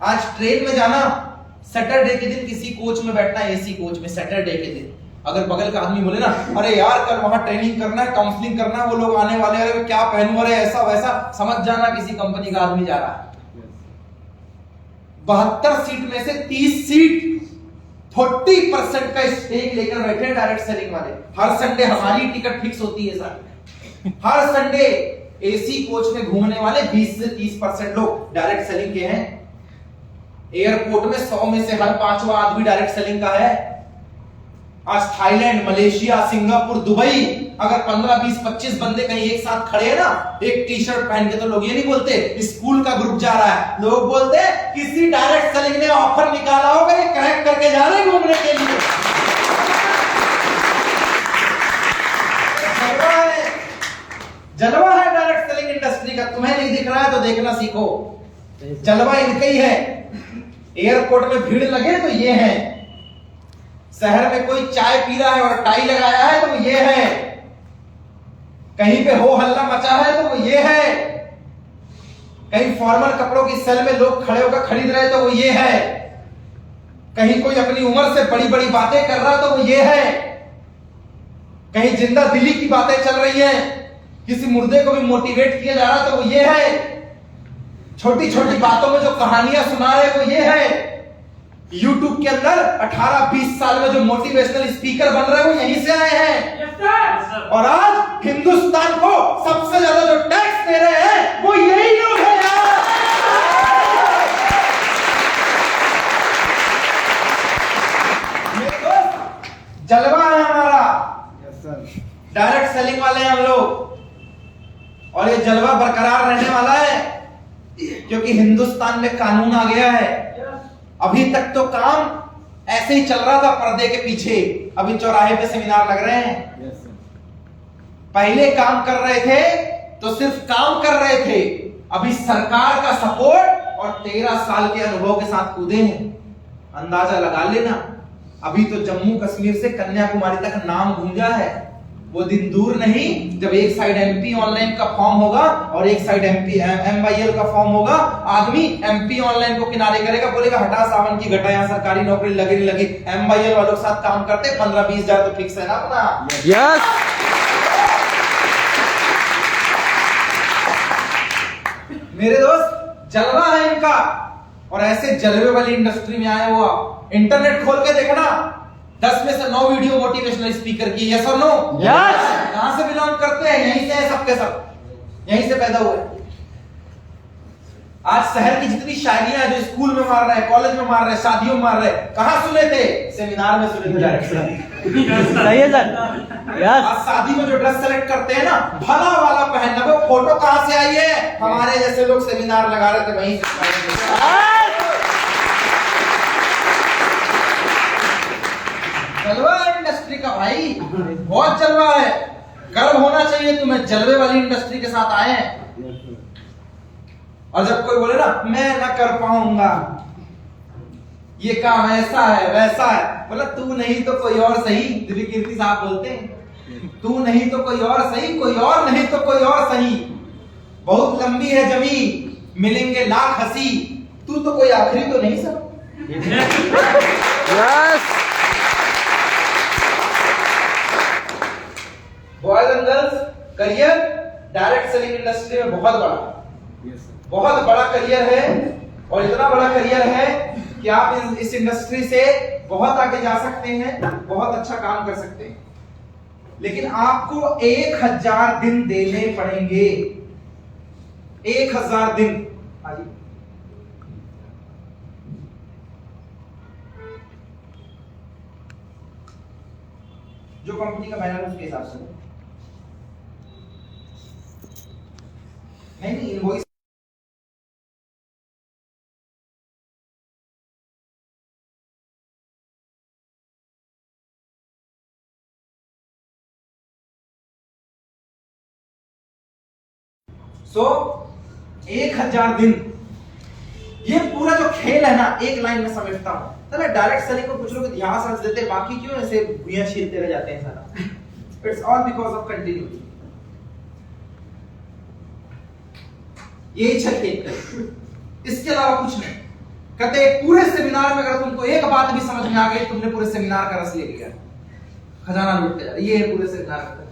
आज ट्रेन में जाना, सैटरडे के दिन किसी कोच में बैठना, एसी कोच में सैटरडे के दिन, अगर बगल का आदमी बोले ना अरे यार कल वहां ट्रेनिंग करना है, काउंसलिंग करना है, वो लोग आने वाले हैं, अरे क्या पहनूं, अरे ऐसा वैसा, समझ जाना किसी कंपनी का आदमी जा रहा है। 72 सीट में से 30 सीट 40% का स्टेक लेकर बैठे हैं डायरेक्ट सेलिंग वाले। हर संडे हमारी टिकट फिक्स होती है सर, हर संडे एसी कोच में घूमने वाले 20 से 30% लोग डायरेक्ट सेलिंग के हैं। एयरपोर्ट में 100 में से हर 5वां आदमी डायरेक्ट सेलिंग का है। आज थाईलैंड, मलेशिया, सिंगापुर, दुबई, अगर 15, 20, 25 बंदे कहीं एक साथ खड़े हैं ना, एक टी शर्ट पहन के, तो लोग ये नहीं बोलते स्कूल का ग्रुप जा रहा है, लोग बोलते किसी डायरेक्ट सेलिंग ने ऑफर निकाला होगा, ये क्रैक करके जा रहे हैं घूमने के लिए। जलवा है डायरेक्ट सेलिंग इंडस्ट्री का। तुम्हें नहीं दिख रहा है तो देखना सीखो, जलवा इनका ही है। एयरपोर्ट में भीड़ लगे तो ये है, शहर में कोई चाय पी रहा है और टाई लगाया है तो वो ये है, कहीं पे हो हल्ला मचा है तो वो ये है, कहीं फॉर्मल कपड़ों की सेल में लोग खड़े होकर खरीद रहे तो वो ये है, कहीं कोई अपनी उम्र से बड़ी बड़ी बातें कर रहा तो वो ये है, कहीं जिंदा दिली की बातें चल रही हैं, किसी मुर्दे को भी मोटिवेट किया जा रहा तो वो ये है, छोटी छोटी बातों में जो कहानियां सुना रहे वो ये है। YouTube के अंदर 18-20 साल में जो मोटिवेशनल स्पीकर बन रहे हैं वो यहीं से आए हैं। और आज हिंदुस्तान को सबसे ज्यादा जो टैक्स दे रहे हैं वो यही लोग हैं यार। जलवा है हमारा, डायरेक्ट सेलिंग वाले हैं हम लोग। और ये जलवा बरकरार रहने वाला है, क्योंकि हिंदुस्तान में कानून आ गया है। अभी तक तो काम ऐसे ही चल रहा था पर्दे के पीछे, अभी चौराहे पे सेमिनार लग रहे हैं। पहले काम कर रहे थे तो सिर्फ काम कर रहे थे, अभी सरकार का सपोर्ट और 13 साल के अनुभव के साथ कूदे हैं। अंदाजा लगा लेना, अभी तो जम्मू कश्मीर से कन्याकुमारी तक नाम गूंजा है। वो दिन दूर नहीं जब एक साइड एमपी ऑनलाइन का फॉर्म होगा और एक साइड एमपी MYL का फॉर्म होगा। आदमी एमपी ऑनलाइन को किनारे करेगा, बोलेगा हटा सावन की घटा, यहाँ सरकारी नौकरी लगी नहीं लगी। MYL वालों के साथ काम करते 15-20 हजार तो फिक्स है ना अपना। यस मेरे दोस्त जलवा है इनका, और ऐसे जलवे वाली इंडस्ट्री में आए हुआ। इंटरनेट खोल के देखना, 10 में से 9 वीडियो मोटिवेशनल स्पीकर की, यस और नो? यस। कहां से बिलोंग करते हैं? यहीं से है सबके सब, यहीं से पैदा हुए। आज शहर की जितनी शायरियां जो स्कूल में मार रहे हैं, कॉलेज में मार रहे हैं, शादियों में मार रहे हैं, कहां सुने थे? सेमिनार में सुने थे डायरेक्ट। सही है सर। यस। आज शादी में जो ड्रेस सेलेक्ट करते हैं ना, भला वाला पहनना, वो फोटो कहां से आई है? हमारे जैसे लोग सेमिनार लगा रहे थे वहीं से। जलवा इंडस्ट्री का भाई, बहुत जलवा है। गर्व होना चाहिए तुम्हें, जलवे वाली इंडस्ट्री के साथ आए हैं। और जब कोई बोले ना मैं ना कर पाऊंगा, ये काम ऐसा है वैसा है, बोला तू नहीं तो कोई और सही। दिव्य कीर्ति साहब बोलते हैं, तू नहीं तो कोई और सही, कोई और नहीं तो कोई और सही। बहुत लंबी है जमीन, मिलेंगे लाख हंसी, तू तो कोई आखिरी तो नहीं सब। Yes. Boys and girls, career direct selling industry में बहुत बड़ा करियर है। और इतना बड़ा करियर है कि आप इस इंडस्ट्री से बहुत आगे जा सकते हैं, बहुत अच्छा काम कर सकते हैं। लेकिन आपको 1000 दिन देने पड़ेंगे। 1000 दिन। जो कंपनी का बैनर उसके हिसाब से नहीं इनवॉइस। सो 1000 दिन, ये पूरा जो खेल है ना, एक लाइन में समेटता हूं। चलो डायरेक्ट सेलिंग को कुछ लोग इतिहास रच देते, बाकी क्यों ऐसे भुइयां छीलते रह जाते हैं सारा। It's all because of continuity. यही छठेक है, इसके अलावा कुछ नहीं। कहते पूरे सेमिनार में अगर तुमको एक बात भी समझ में आ गई, तुमने पूरे सेमिनार का रस ले लिया, खजाना लूटते जा रहे। ये है पूरे सेमिनार का खजाना।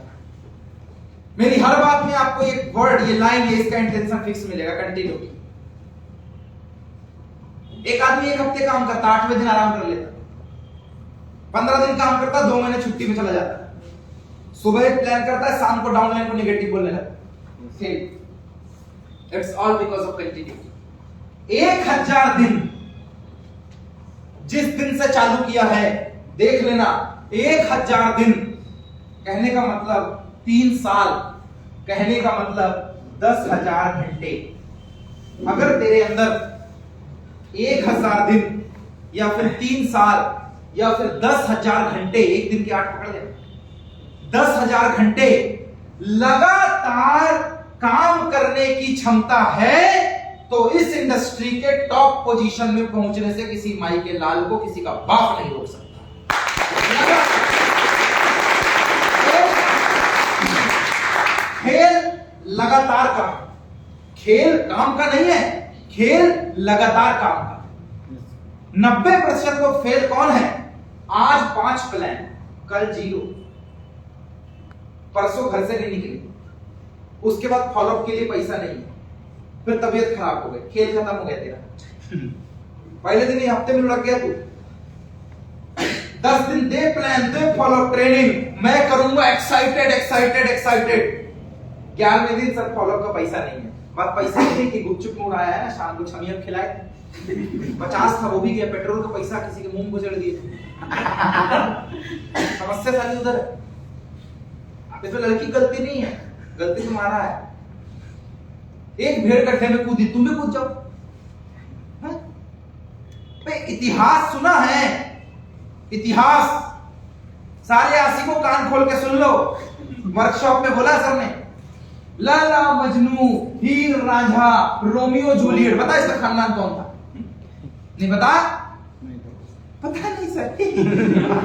मेरी हर बात में आपको एक वर्ड, ये लाइन, ये इसका इंटेंशन फिक्स मिलेगा, कंटिन्यूटी। एक आदमी 1 हफ्ते काम करता, 8वें दिन आराम कर लेता, 15 दिन काम करता, 2 महीने छुट्टी में चला जाता। सुबह एक प्लान करता है, शाम को डाउनलाइन को नेगेटिव बोलने लगता। It's all because of continuity. 1000 दिन जिस दिन से चालू किया है, देख लेना, 1000 दिन कहने का मतलब 3 साल, कहने का मतलब 10,000 घंटे। अगर तेरे अंदर 1000 दिन या फिर 3 साल या फिर 10,000 घंटे, एक दिन की 8 पकड़ ले, 10,000 घंटे लगातार काम करने की क्षमता है, तो इस इंडस्ट्री के टॉप पोजीशन में पहुंचने से किसी माई के लाल को किसी का बाप नहीं रोक सकता। खेल लगातार का, खेल काम का नहीं है, खेल लगातार काम का। 90% लोग फेल कौन है? आज 5 प्लान, कल 0, परसों घर से नहीं निकले, उसके बाद फॉलोअप के लिए पैसा नहीं, फिर तबीयत खराब हो गई, खेल खत्म हो गया तेरा। पहले दिन ही हफ्ते में लग गया तू। 10 दिन दे प्लान, दे फॉलोअप ट्रेनिंग, मैं करूंगा, एक्साइटेड एक्साइटेड एक्साइटेड। 11वें दिन सर फॉलोअप का पैसा नहीं है। बात पैसे की कि गुपचुप मूड आया है ना, शाम को छमिया खिलाए, 50 था वो भी गया, पेट्रोल का पैसा किसी के मुंह को चढ़ दिए। समस्या सारी उधर है। इसमें लड़की गलती नहीं है, गलती तुम्हारा है। एक भेड़ गड्ढे में कूदी, तुम भी कूद जाओ। हाँ? भाई इतिहास सुना है, इतिहास सारे आशिकों कान खोल के सुन लो। वर्कशॉप में बोला सर ने, लाला मजनू, हीर रांझा, रोमियो जूलियट, बता इसका खानदान कौन था? नहीं बता? पता नहीं सर।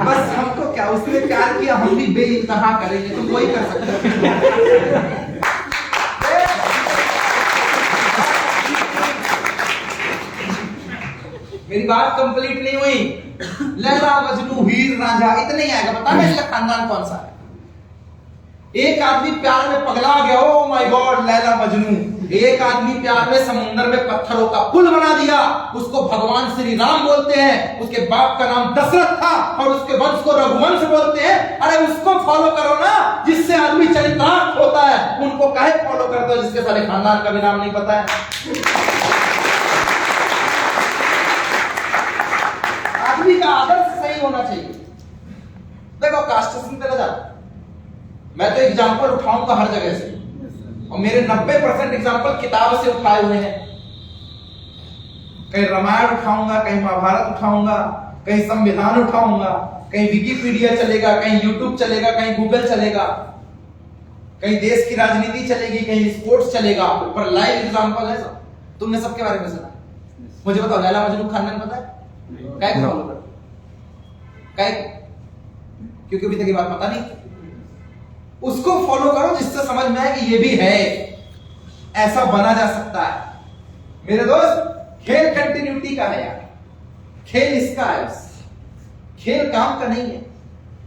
बस हमको क्या, उसने प्यार किया, हम भी बेइंतहा करेंगे, तुम वही कर सकते हो। मेरी बात कंप्लीट नहीं हुई। लैला मजनू हीर रांझा इतने ही आएगा, बता मैं इसका खानदान कौन सा है? एक आदमी प्यार में पगला गया, oh my God Laila Majnu. एक आदमी प्यार में समुद्र में पत्थरों का पुल बना दिया, उसको भगवान श्री राम बोलते हैं। उसके बाप का नाम दशरथ था और उसके वंश को रघुवंश बोलते हैं। अरे उसको फॉलो करो ना, जिससे आदमी चरितार्थ होता है। उनको काहे फॉलो करते हो जिसके सारे खानदान का भी नाम नहीं पता है? आदमी का आदर्श सही होना चाहिए। देखो कास्टेशन पे लगा, मैं तो एग्जाम्पल उठाऊंगा हर जगह से, और मेरे 90% एग्जाम्पल किताब से उठाए हुए हैं। कहीं रामायण उठाऊंगा, कहीं महाभारत उठाऊंगा, कहीं संविधान उठाऊंगा, कहीं विकिपीडिया चलेगा, कहीं यूट्यूब चलेगा, कहीं गूगल चलेगा, कहीं देश की राजनीति चलेगी, कहीं स्पोर्ट्स चलेगा, पर लाइव एग्जाम्पल है सब। तुमने सबके बारे में सुना? मुझे बताओ लैला मजनू खानदान पता है? क्या फॉलो करो? क्या? क्योंकि अभी तक ये बात पता नहीं। उसको फॉलो करो जिससे समझ में आए कि ये भी है, ऐसा बना जा सकता है। मेरे दोस्त, खेल कंटिन्यूटी का है यार, खेल इसका है बस, खेल काम का नहीं है।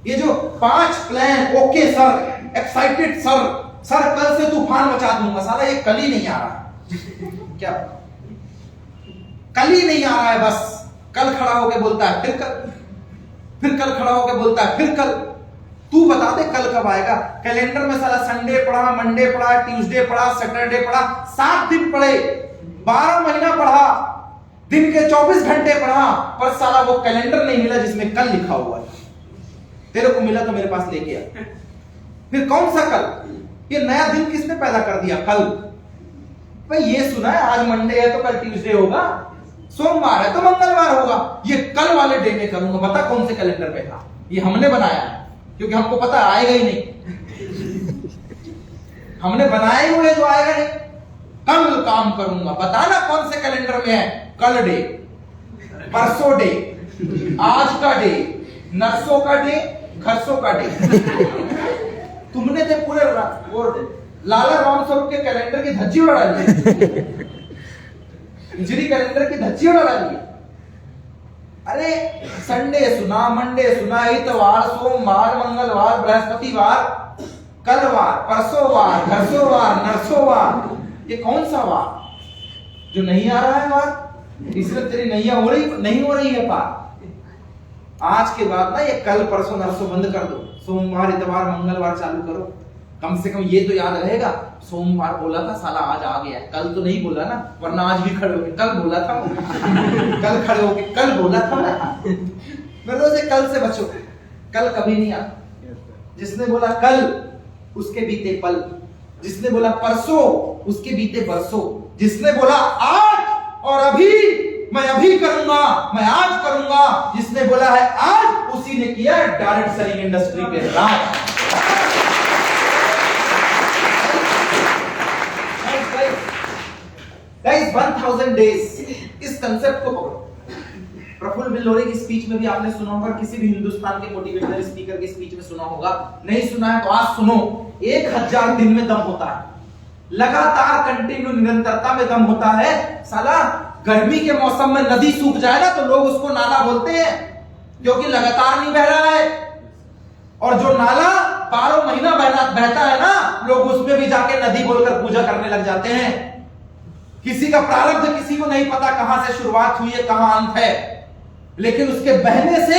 ये जो 5 plan, okay sir, excited sir, sir कल से तूफान मचा दूंगा, साला ये कल ही नहीं आ रहा। क्या कल ही नहीं आ रहा है? बस कल खड़ा होके बोलता है, फिर कल खड़ा होके बोलता है, फिर कल। तू बता दे कल कब आएगा? कैलेंडर में साला संडे पढ़ा, मंडे पढ़ा, ट्यूसडे पढ़ा, सैटरडे पढ़ा, 7 दिन पढ़े, 12 महीना पढ़ा, दिन के 24 घंटे पढ़ा, पर साला वो कैलेंडर नहीं मिला जिसमें कल लिखा हुआ है। तेरे को मिला तो मेरे पास लेके आ। फिर कौन सा कल? ये नया दिन किसने पैदा कर दिया? कल। भाई ये सुना है आज मंडे है तो कल ट्यूसडे होगा, सोमवार है तो मंगलवार होगा। ये कल वाले डे में करूंगा, बता कौन से कैलेंडर पे था? ये हमने बनाया है, क्योंकि हमको पता आएगा ही नहीं। हमने बनाए हुए जो आएगा नहीं। कल काम करूंगा, बताना कौन से कैलेंडर में है? कल डे, परसों डे, आज का डे, नर्सों का डे, खरसों का डे। तुमने तो पूरे वो लाला राम स्वरूप के कैलेंडर की धज्जी उड़ा ली, हिजरी कैलेंडर की धज्जी उड़ा ली। अरे संडे सुना, मंडे सुना, इतवार, सोमवार, मंगलवार, बृहस्पतिवार, कलवार, परसोंवार, घरसोंवार, नरसोंवार, ये कौन सा वार जो नहीं आ रहा है वार? इसलिए तेरी नैया हो रही नहीं हो रही है पार। आज के बाद ना ये कल परसों नरसों बंद कर दो, सोमवार, इतवार, मंगलवार चालू करो। कम से कम ये तो याद रहेगा, सोमवार बोला था साला आज आ गया, कल तो नहीं बोला ना, वरना आज भी खड़े होके कल बोला था। कल खड़े होके कल बोला था ना। मेरे से कल से बचो, कल कभी नहीं आता। जिसने बोला कल उसके बीते पल, जिसने बोला परसों उसके बीते बरसों, जिसने बोला आज और अभी मैं अभी करूंगा, मैं आज करूंगा, जिसने बोला है आज उसी ने किया डायरेक्ट सेलिंग इंडस्ट्री पे राज। 1000 डेज इस कंसेप्ट को पकड़ो। प्रफुल्ल बिल्लोरे की स्पीच में भी आपने सुना होगा, किसी भी हिंदुस्तान के मोटिवेशनल स्पीकर की स्पीच में सुना होगा, नहीं सुना है तो आज सुनो। 1000 दिन में दम होता है, लगातार कंटिन्यू निरंतरता में दम होता है। साला गर्मी के मौसम में नदी सूख जाए ना तो लोग उसको नाला बोलते हैं, क्योंकि लगातार नहीं बह रहा है। और जो नाला 12 महीना बहता है ना, लोग उसमें भी जाके नदी बोलकर पूजा करने लग जाते हैं। किसी का प्रारब्ध किसी को नहीं पता कहां से शुरुआत हुई है, कहां अंत है, लेकिन उसके बहने से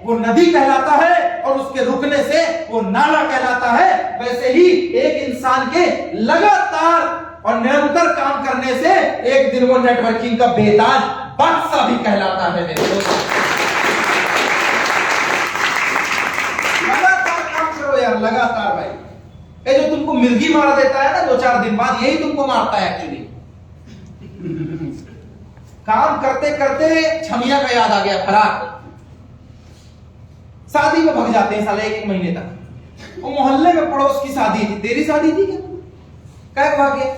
वो नदी कहलाता है और उसके रुकने से वो नाला कहलाता है। वैसे ही एक इंसान के लगातार और निरंतर काम करने से एक दिन वो नेटवर्किंग का बेताज बादशाह भी कहलाता है। मेरे दोस्त, लगातार काम करो यार, लगातार भाई। ये जो तुमको मिर्गी मार देता है ना 2-4 दिन बाद, यही तुमको मारता है एक्चुअली। काम करते करते छमिया का याद आ गया, फरार। शादी में भग जाते हैं साले 1-1 महीने तक। वो मोहल्ले में पड़ोस की शादी थी, तेरी शादी थी क्या? क्या भाग गया?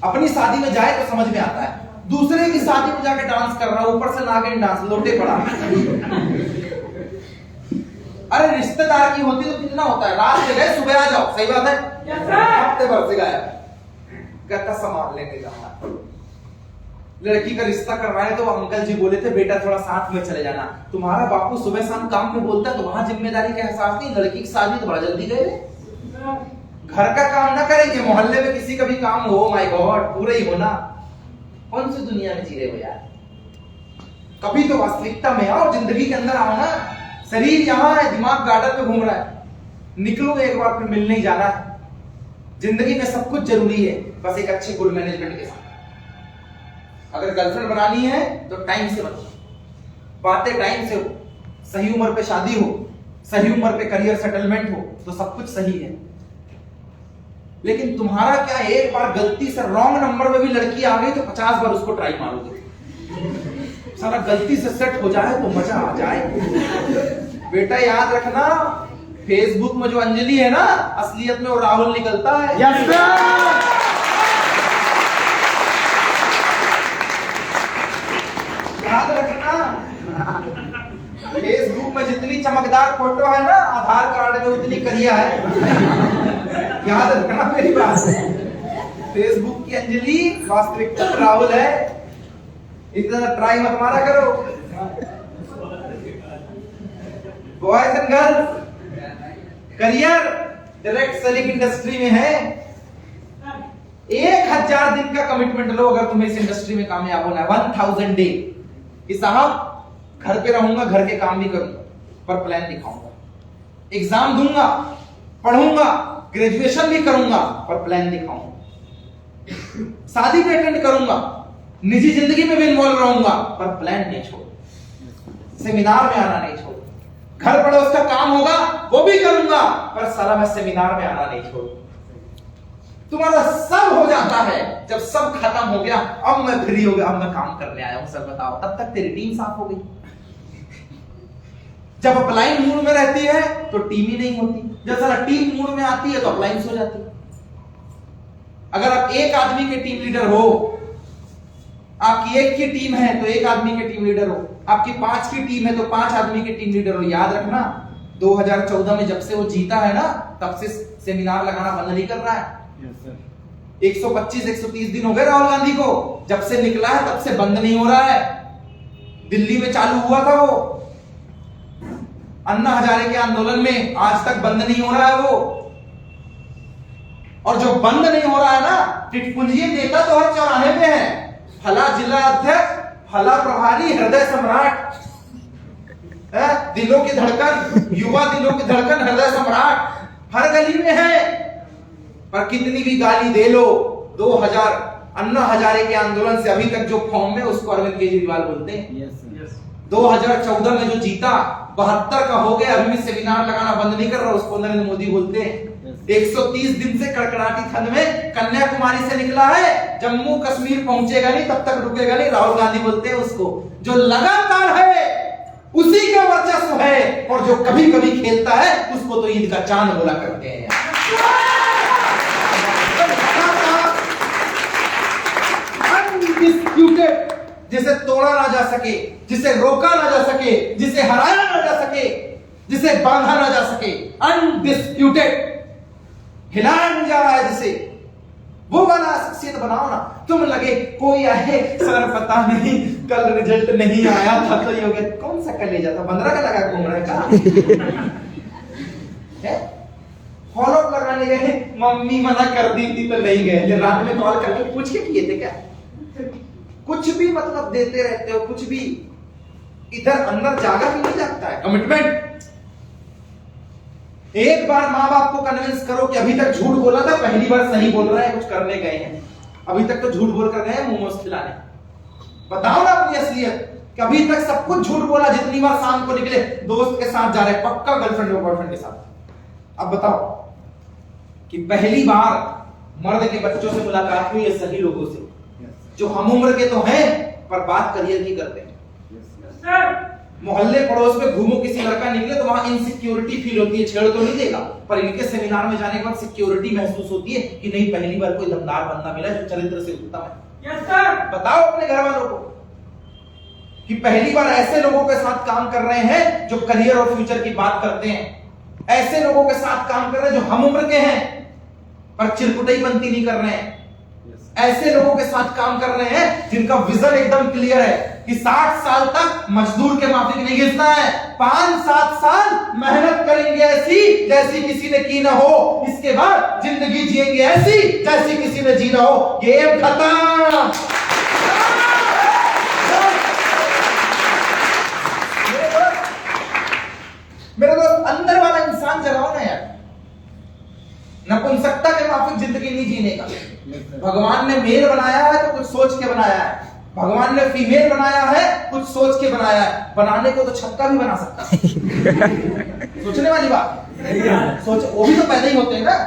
अपनी शादी में जाए तो समझ में आता है, दूसरे की शादी में जाके डांस कर रहा, ऊपर से नागिन डांस, लोटे पड़ा। अरे रिश्तेदार की होती तो कितना होता है, रात में गए सुबह आ जाओ, सही बात है? हफ्ते भर से गया, कहता सामान लेने जाना, लड़की का रिश्ता करवाए तो अंकल जी बोले थे बेटा थोड़ा साथ में चले जाना। तुम्हारा बापू सुबह शाम काम पे बोलता है तो वहां जिम्मेदारी का एहसास नहीं, लड़की की शादी तो बड़ा जल्दी गए। घर का काम ना करेंगे, मोहल्ले में किसी का भी काम हो, माय गॉड, पूरा ही होना। कौन सी दुनिया में जी रहे हो यार? कभी तो वास्तविकता में आओ, जिंदगी के अंदर आओ ना। शरीर यहाँ है, दिमाग गार्डन में घूम रहा है, निकलो एक बार, फिर मिलने ही जाना है। जिंदगी में सब कुछ जरूरी है, बस एक अच्छी गुड मैनेजमेंट के साथ। अगर गर्लफ्रेंड बनानी है तो टाइम से बनो, बातें टाइम से हो, सही उम्र पे शादी हो, सही उम्र पे करियर सेटलमेंट हो, तो सब कुछ सही है। लेकिन तुम्हारा क्या, एक बार गलती से रॉन्ग नंबर में भी लड़की आ गई तो 50 बार उसको ट्राई मारोगे। सारा गलती से सेट हो जाए तो मजा आ जाए। बेटा याद रखना, फेसबुक में जो अंजलि है ना, असलियत में वो राहुल निकलता है। Yes sir. याद रखना, फेसबुक में जितनी चमकदार फोटो है ना, आधार कार्ड में उतनी करिया है। याद रखना मेरी बात। फेसबुक की अंजलि वास्तविकता राहुल है, इतना ट्राई मत मारा करो। Boys and girls, career direct selling industry में है। 1000 दिन का कमिटमेंट लो अगर तुम्हें इस इंडस्ट्री में कामयाब होना है। 1000 डे कि साहब घर पे रहूंगा, घर के काम भी करूंगा, पर प्लान दिखाऊंगा, एग्जाम दूंगा, पढ़ूंगा, ग्रेजुएशन भी करूंगा, पर प्लान दिखाऊंगा, शादी भी अटेंड करूंगा, निजी जिंदगी में भी इन्वॉल्व रहूंगा, पर प्लान नहीं छोड़, सेमिनार में आना नहीं छोड़, घर पड़ोस का काम होगा वो भी करूंगा, पर साला मैं सेमिनार में आना नहीं छोड़। तुम्हारा सब हो जाता है, जब सब खत्म हो गया, अब मैं फ्री हो गया, अब मैं काम करने आया हूं सर बताओ, तब तक तेरी टीम साफ हो गई। जब अपलाइन मूड में रहती है तो टीम ही नहीं होती, जब सारा टीम मूड में आती है तो अपलाइन हो जाती है। अगर आप एक आदमी के टीम लीडर हो, आपकी एक की टीम है तो एक आदमी के टीम लीडर हो, आपकी 5 की टीम है तो 5 आदमी के टीम लीडर हो। याद रखना, 2014 में जब से वो जीता है ना, तब से सेमिनार लगाना बंद नहीं कर रहा है। 125-130 दिन हो गए राहुल गांधी को, जब से निकला है तब से बंद नहीं हो रहा है। दिल्ली में चालू हुआ था वो, अन्ना हजारे के आंदोलन में, आज तक बंद नहीं हो रहा है वो। और जो बंद नहीं हो रहा है ना, टिटपुंजी नेता तो हर चौराहे में है, फला जिला अध्यक्ष, फला प्रभारी, हृदय सम्राट, दिलों की धड़कन, युवा दिलों की धड़कन, हृदय सम्राट हर गली में है। पर कितनी भी गाली दे लो, 2000 अन्ना हजारे के आंदोलन से अभी तक जो फॉर्म में, उसको अरविंद केजरीवाल बोलते हैं। 2014 में जो जीता, 72 का हो गया, अभी भी सेमिनार लगाना बंद नहीं कर रहा, उसको नरेंद्र मोदी बोलते हैं। 130 दिन से कड़कड़ाती ठंड में कन्याकुमारी से निकला है, जम्मू कश्मीर पहुंचेगा नहीं, तब तक रुकेगा नहीं, राहुल गांधी बोलते हैं उसको। जो लगातार है उसी का वर्चस्व है, और जो कभी कभी खेलता है उसको तो ईद का चांद बोला करते हैं। अनडिस्प्यूटेड, जिसे तोड़ा ना जा सके, जिसे रोका ना जा सके, जिसे हराया ना जा सके, जिसे बांधा ना जा सके, अनडिस्प्यूटेड, हिलाया नहीं जा रहा है जिसे, वो वाला शख्सियत बनाओ ना। तुम लगे कोई आए, सर पता नहीं कल रिजल्ट नहीं आया था तो ये हो गया, कौन सा कलेजा था, 15 का लगा घूम रहा है। फॉलो अप लगाने गए, मम्मी मना कर दी थी तो नहीं गए, रात में कॉल करके पूछ के किए थे क्या? कुछ भी मतलब देते रहते हो, कुछ भी, इधर अंदर जागा भी नहीं जागता है। कमिटमेंट, एक बार माँ बाप को कन्विंस करो कि अभी तक झूठ बोला था, पहली बार सही बोल रहा है, कुछ करने गए हैं, अभी तक तो झूठ बोल कर गए हैं मोमोज खिलाने। बताओ ना अपनी असलियत कि अभी तक सब कुछ झूठ बोला, जितनी बार शाम को निकले दोस्त के साथ जा रहे, पक्का गर्लफ्रेंड और बॉयफ्रेंड के साथ। अब बताओ कि पहली बार मर्द के बच्चों से मुलाकात हुई है सही लोगों से, जो हम उम्र के तो हैं पर बात करियर की करते हैं। मोहल्ले पड़ोस में घूमो, किसी लड़का निकले तो वहां इनसिक्योरिटी फील होती है, छेड़ तो नहीं देगा, पर इनके सेमिनार में जाने के बाद सिक्योरिटी महसूस होती है कि नहीं, पहली बार कोई दमदार बंदा मिला जो चरित्र से उत्तम है। बताओ अपने घर वालों को कि पहली बार ऐसे लोगों के साथ काम कर रहे हैं जो करियर और फ्यूचर की बात करते हैं, ऐसे लोगों के साथ काम कर रहे हैं जो हम उम्र के हैं पर चिरकुटाई बनती नहीं कर रहे हैं, ऐसे लोगों के साथ काम कर रहे हैं जिनका विजन एकदम क्लियर है कि 60 साल तक मजदूर के माफिक नहीं घिसना है, 5-7 साल मेहनत करेंगे ऐसी जैसी किसी ने की ना हो, इसके बाद जिंदगी जिएंगे ऐसी जैसी किसी ने जी ना हो। गेम खत्म। मेरे दोस्त, अंदर वाला इंसान जगाओ ना यार। नपुंसकता के माफिक जिंदगी नहीं जीने का। भगवान ने मेल बनाया है तो कुछ सोच के बनाया है, भगवान ने फीमेल बनाया है कुछ सोच के बनाया है। बनाने को तो छक्का भी बना सकता है। सोचने वाली बात, सोच वो भी तो पैदा ही होते हैं ना।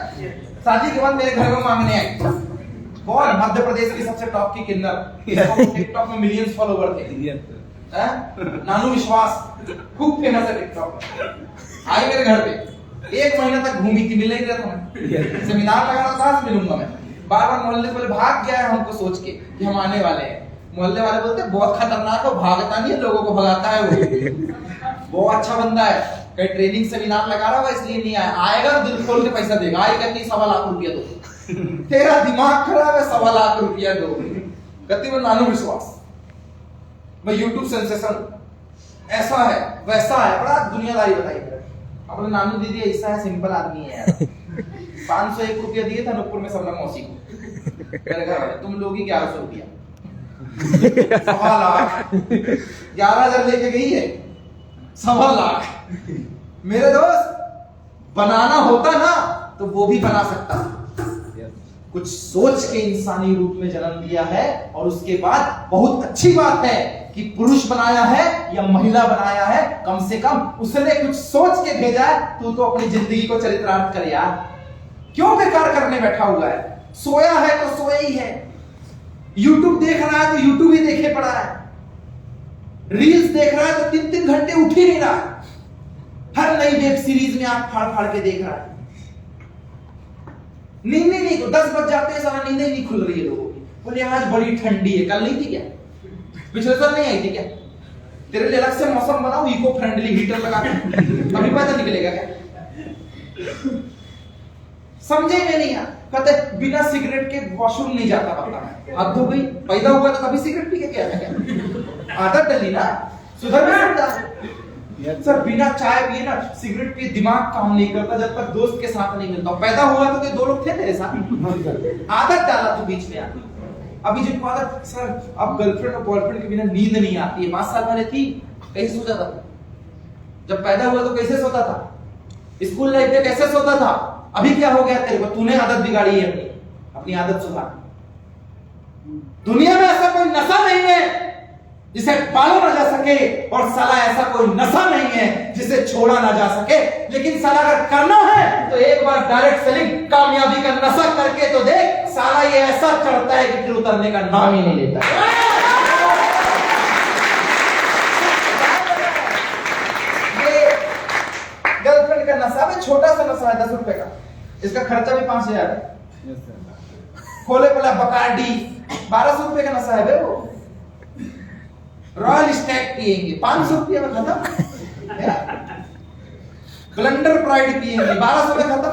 शादी के बाद मेरे घर में मांगने आए, कौन? मध्य प्रदेश की सबसे टॉप की किन्नर, टिकटॉक में मिलियंस फॉलोवर थे, नानू विश्वास, खूब फेमस है टिकटॉक में। आई मेरे घर पे, 1 महीना तक घूमी थी, मिल नहीं रहा था। सेमिनार लगा रहा था, मिलूंगा मैं। बार-बार मोहल्ले वाले भाग गया है हमको सोच के कि हम आने वाले हैं। मोहल्ले वाले बोलते बहुत खतरनाक है, भागता नहीं है, लोगों को भगाता है वो। बहुत अच्छा बंदा है, कहीं ट्रेनिंग सेमिनार लगा रहा होगा इसलिए नहीं आया। आएगा तो दिल खोल के पैसा देगा। आई कहती 1.25 लाख रुपया दो। तेरा दिमाग खराब है, 1.25 लाख रुपया दो। कहती मैं नानू विश्वास, मैं यूट्यूब सेंसेशन, ऐसा है वैसा है, बड़ा दुनियादारी बताई। अपने नानू दीदी ऐसा है, सिंपल आदमी है यार। 501 रुपया दिए था नूपुर में सबला मौसी को, मेरे घर वाले, तुम लोग ही 1100 रुपया। 1.25 लाख 11,000 लेके गई है, 1.25 लाख। मेरे दोस्त, बनाना होता ना तो वो भी बना सकता। कुछ सोच के इंसानी रूप में जन्म दिया है, और उसके बाद बहुत अच्छी बात है कि पुरुष बनाया है या महिला बनाया है, कम से कम उसने कुछ सोच के भेजा है। तू तो अपनी जिंदगी को चरित्रार्थ कर यार, क्यों बेकार करने बैठा हुआ है? सोया है तो सोया ही है, यूट्यूब देख रहा है तो यूट्यूब ही देखे पड़ा है, रील्स देख रहा है तो 3-3 घंटे उठ ही नहीं रहा, हर नई वेब सीरीज में आंख फाड़ फाड़ के देख रहा है। नींद नहीं, 10 बज जाते हैं, सारा नींद ही नहीं खुल रही है लोगों की। बोले आज बड़ी ठंडी है, कल नहीं थी क्या? पिछले साल नहीं आई थी क्या? तेरे लिए अलग से मौसम बनाओ, इको फ्रेंडली हीटर लगा के, अभी पता निकलेगा क्या? समझे में नहीं आ, कहते बिना सिगरेट के वॉशरूम नहीं जाता बंदा। हद हो गई, पैदा हुआ तो कभी सिगरेट पी के गया था क्या? आदत डली ना, सुधर नहीं सकता। सर बिना चाय पिए ना, सिगरेट पिए दिमाग काम नहीं करता जब तक दोस्त के साथ नहीं मिलता। पैदा हुआ तो 2 लोग थे तेरे साथ, आदत डाला तो बीच में आती। अभी जिनको आदत, सर अब गर्लफ्रेंड और बॉयफ्रेंड के बिना नींद नहीं आती है, 5 साल पहले थी, कैसे सो जाता था? जब पैदा हुआ तो कैसे सोता था? स्कूल लाइफ में कैसे सोता था? अभी क्या हो गया तेरे को? तूने आदत बिगाड़ी है अपनी आदत सुधार। दुनिया में ऐसा कोई नशा नहीं है जिसे पाला ना जा सके, और साला ऐसा कोई नशा नहीं है जिसे छोड़ा ना जा सके। लेकिन साला अगर करना है तो एक बार डायरेक्ट सेलिंग कामयाबी का नशा करके तो देख, साला ये ऐसा चढ़ता है कि फिर उतरने का नाम ही नहीं लेता। ये गर्लफ्रेंड का नशा है, छोटा सा नशा है, 10 रुपए का, इसका खर्चा भी 5,000 है। खोले पला बकार्डी 1200 रुपए का नशा है बे वो। रॉयल स्टैग पिएंगे 500 रुपये में खत्म। ब्लेंडर प्राइड पिएंगे 1200 में खत्म।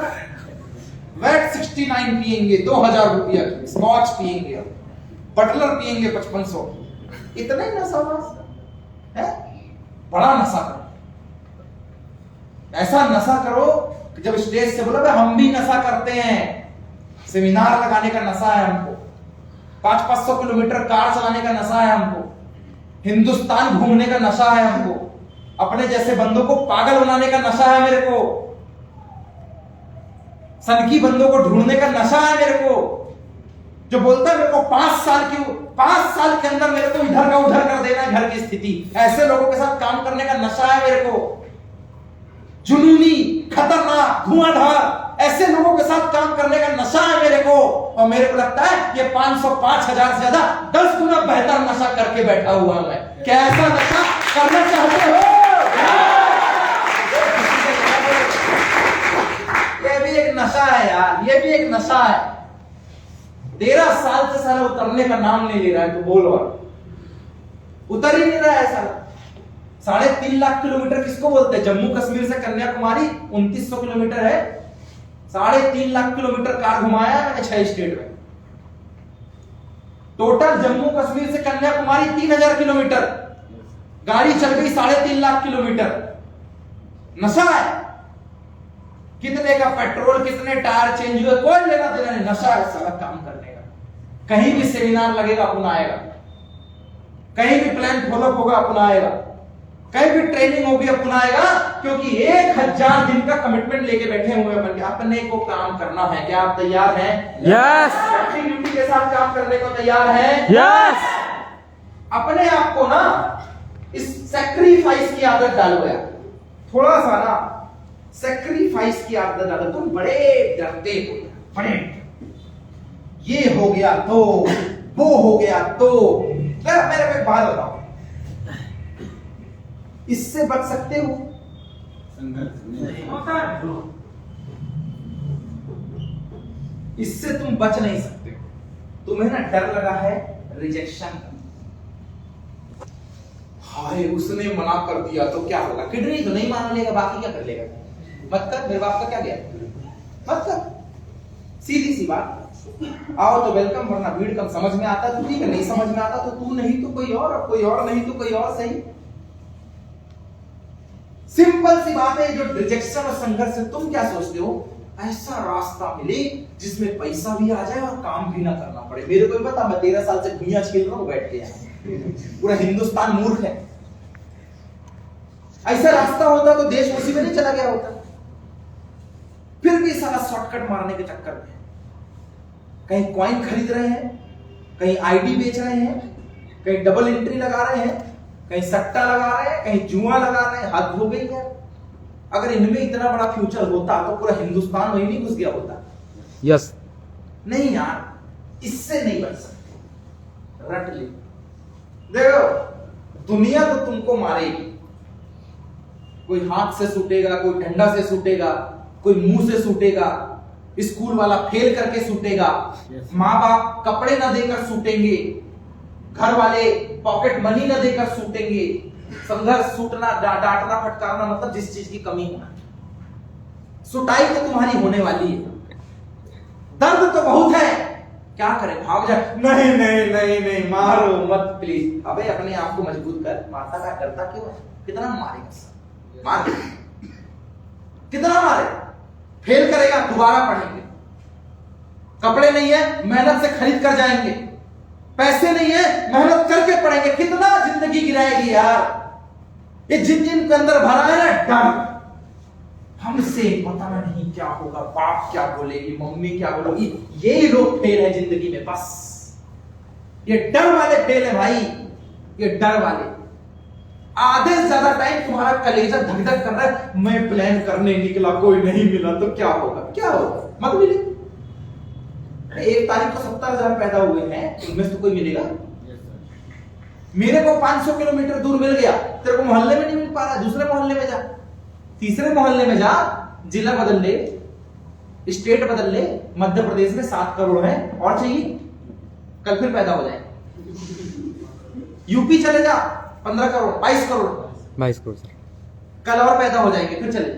वेट 69 पिएंगे 2000 रुपया। स्कॉच पिएंगे, बटलर पिएंगे 5500। इतना ही नशा है, बड़ा नशा करो। ऐसा नशा करो कि जब स्टेज से बोला हम भी नशा करते हैं। सेमिनार लगाने का नशा है हमको, 500-500 किलोमीटर कार चलाने का नशा है हमको, हिंदुस्तान घूमने का नशा है हमको, अपने जैसे बंदों को पागल बनाने का नशा है मेरे को, सनकी बंदों को ढूंढने का नशा है मेरे को। जो बोलता है मेरे को 5 साल के अंदर मेरे को इधर का उधर कर देना है घर की स्थिति, ऐसे लोगों के साथ काम करने का नशा है मेरे को। जुनूनी, खतरनाक, धुआंधार ऐसे लोगों के साथ काम करने का नशा है मेरे को, और मेरे को लगता है ये 505,000 से ज्यादा 10 गुना बेहतर नशा करके बैठा हुआ हूं मैं। क्या ऐसा नशा करना चाहते हो? ये भी एक नशा है यार, ये भी एक नशा है। 13 साल से सारा उतरने का नाम नहीं ले रहा है, तो बोलो उतर ही नहीं रहा है सारा। 3.5 लाख किलोमीटर किसको बोलते हैं? जम्मू कश्मीर से कन्याकुमारी 2900 किलोमीटर है। 3.5 लाख किलोमीटर कार घुमाया है मैंने 6 स्टेट में। टोटल जम्मू कश्मीर से कन्याकुमारी 3000 किलोमीटर, गाड़ी चल गई 3.5 लाख किलोमीटर। नशा है। कितने का पेट्रोल, कितने टायर चेंज हुए, कोई लेना देना नहीं, नशा है सारा काम करने का। कहीं भी सेमिनार लगेगा अपन आएगा, कहीं भी प्लान फॉलो होगा अपन आएगा, कहीं भी ट्रेनिंग होगी अपन आएगा, क्योंकि 1000 दिन का कमिटमेंट लेके बैठे हुए अपन। अपने को काम करना है। क्या आप तैयार हैं? यस ड्यूटी के साथ काम करने को तैयार हैं? यस। अपने आप को ना इस सैक्रिफाइस की आदत डालो यार, थोड़ा सा ना सैक्रिफाइस की आदत डालो। तुम बड़े डरते हो, बड़े ये हो गया तो वो हो गया तो। मेरे को एक बात बताओ, इससे बच सकते हो? इससे तुम बच नहीं सकते। तुम्हें ना डर लगा है रिजेक्शन का। हाय उसने मना कर दिया तो क्या होगा? किडनी तो नहीं मान लेगा, बाकी क्या कर लेगा? मत कर, मेरे बाप का क्या गया, मत कर। सीधी सी बात। आओ तो वेलकम, वरना भीड़ कम। समझ में आता तो ठीक है, नहीं समझ में आता तो तू नहीं तो कोई और नहीं तो कोई और। सही सिंपल सी बात है। जो रिजेक्शन और संघर्ष से तुम क्या सोचते हो? ऐसा रास्ता मिले जिसमें पैसा भी आ जाए और काम भी ना करना पड़े। मेरे को भी पता, मैं 13 साल से भुइयां खेल रहा हूं बैठ के। पूरा हिंदुस्तान मूर्ख है। ऐसा रास्ता होता तो देश उसी में नहीं चला गया होता। फिर भी सारा शॉर्टकट मारने के चक्कर में कहीं कॉइन खरीद रहे हैं, कहीं आईडी बेच रहे हैं, कहीं डबल एंट्री लगा रहे हैं, कहीं सट्टा लगा रहे हैं, कहीं जुआ लगा रहे हैं। हद हो गई है। अगर इनमें इतना बड़ा फ्यूचर होता तो पूरा हिंदुस्तान वही नहीं घुस गया होता। यस। नहीं यार, इससे नहीं बच सकते। रट ले। देखो, दुनिया तो तुमको मारेगी। कोई हाथ से सूटेगा, कोई डंडा से सूटेगा, कोई मुंह से सूटेगा, स्कूल वाला फेल करके सूटेगा, माँ बाप कपड़े ना देकर सूटेंगे, घर वाले पॉकेट मनी ना देकर सूटेंगे। संघर्ष, सूटना, डांटना, फटकारना मतलब जिस चीज की कमी होना, सुटाई तो तुम्हारी होने वाली है। दर्द तो बहुत है, क्या करें? भाग जाए? नहीं नहीं नहीं नहीं, मारो मत प्लीज। अबे अपने आप को मजबूत कर। मारता का डरता क्यों है? कितना मारेगा? मार, कितना मारे? फेल करेगा, दोबारा पढ़ेंगे। कपड़े नहीं है, मेहनत से खरीद कर जाएंगे। पैसे नहीं है, मेहनत करके पढ़ेंगे। कितना जिंदगी गिराएगी यार। ये जिन के अंदर भरा है ना डर, हमसे पता नहीं क्या होगा, बाप क्या बोलेगी, मम्मी क्या बोलेगी, यही लोग फेल है जिंदगी में। बस ये डर वाले फेल है भाई, ये डर वाले। आधे से ज्यादा टाइम तुम्हारा कलेजा धक धक कर रहा है, मैं प्लान करने निकला, कोई नहीं मिला तो क्या होगा? क्या होगा? मत मिले। 1 तारीख को 70,000 पैदा हुए हैं, उनमें से तो कोई मिलेगा? मेरे को 500 किलोमीटर दूर मिल गया, तेरे को मोहल्ले में नहीं मिल पा रहा, दूसरे मोहल्ले में जा, तीसरे मोहल्ले में जा, जिला बदल ले, स्टेट बदल ले। मध्य प्रदेश में 7 करोड़ है, और चाहिए? कल फिर पैदा हो जाए। यूपी चले जा, 15 करोड़, 22 करोड़, 22 करोड़ सर। कल और पैदा हो जाएंगे, फिर चले।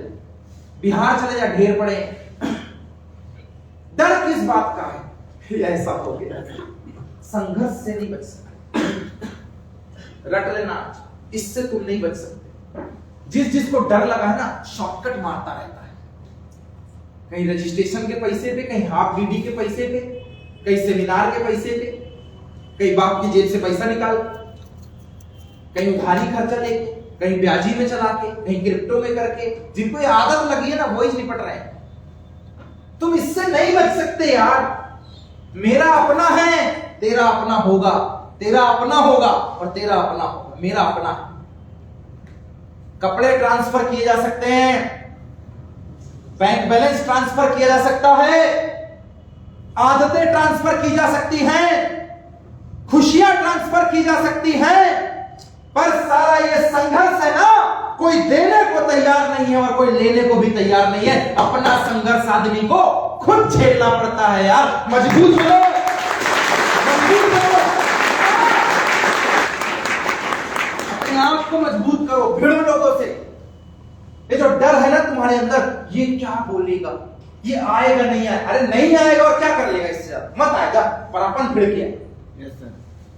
बिहार चले जा, ढेर पड़े। डर किस बात का है? ऐसा हो गया। संघर्ष से नहीं बच सकते। रट लेना, इससे तुम नहीं बच सकते। जिसको डर लगा है ना, शॉर्टकट मारता रहता है। कहीं रजिस्ट्रेशन के पैसे पे, कहीं हाफ डीडी के पैसे पे, कहीं सेमिनार के पैसे पे, कहीं बाप की जेब से पैसा निकाल, कहीं उधारी खर्चा लेके, कहीं ब्याजी में चला के, कहीं क्रिप्टो में करके। जिनको ये आदत लगी है ना, वो ही निपट रहे हैं। तुम इससे नहीं बच सकते यार। मेरा अपना है, तेरा अपना होगा, तेरा अपना होगा और तेरा अपना होगा। मेरा अपना है। कपड़े ट्रांसफर किए जा सकते हैं, बैंक बैलेंस ट्रांसफर किया जा सकता है, आदतें ट्रांसफर की जा सकती हैं, खुशियां ट्रांसफर की जा सकती हैं, पर सारा ये संघर्ष है ना, कोई देने को तैयार नहीं है और कोई लेने को भी तैयार नहीं है। अपना संघर्ष आदमी को खुद झेलना पड़ता है यार। मजबूत बनो, मजबूत बनो, अपने आप को मजबूत करो, भिड़ो लोगों से। ये जो डर है ना तुम्हारे अंदर, ये क्या बोलेगा, ये आएगा नहीं आएगा, अरे नहीं आएगा और क्या कर लेगा इससे ज्यादा, मत आएगा, पर अपन भिड़ गया। Yes sir.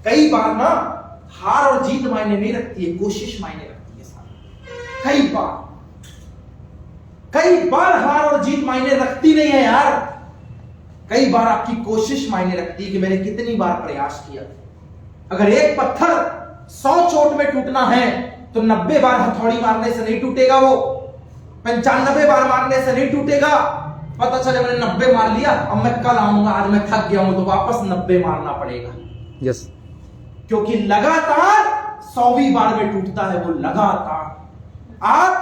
कई बार ना हार और जीत मायने नहीं रखती है, कोशिश मायने रखती है साहब। कई बार हार और जीत मायने रखती नहीं है यार। कई बार आपकी कोशिश मायने रखती है कि मैंने कितनी बार प्रयास किया। अगर एक पत्थर 100 चोट में टूटना है तो 90 बार हथौड़ी मारने से नहीं टूटेगा, वो 95 बार मारने से नहीं टूटेगा। पता चले मैंने 90 मार लिया, अब मैं कल आऊंगा, आज मैं थक गया हूं, तो वापस 90 मारना पड़ेगा। यस। क्योंकि लगातार 100वीं बार में टूटता है वो, लगातार। आप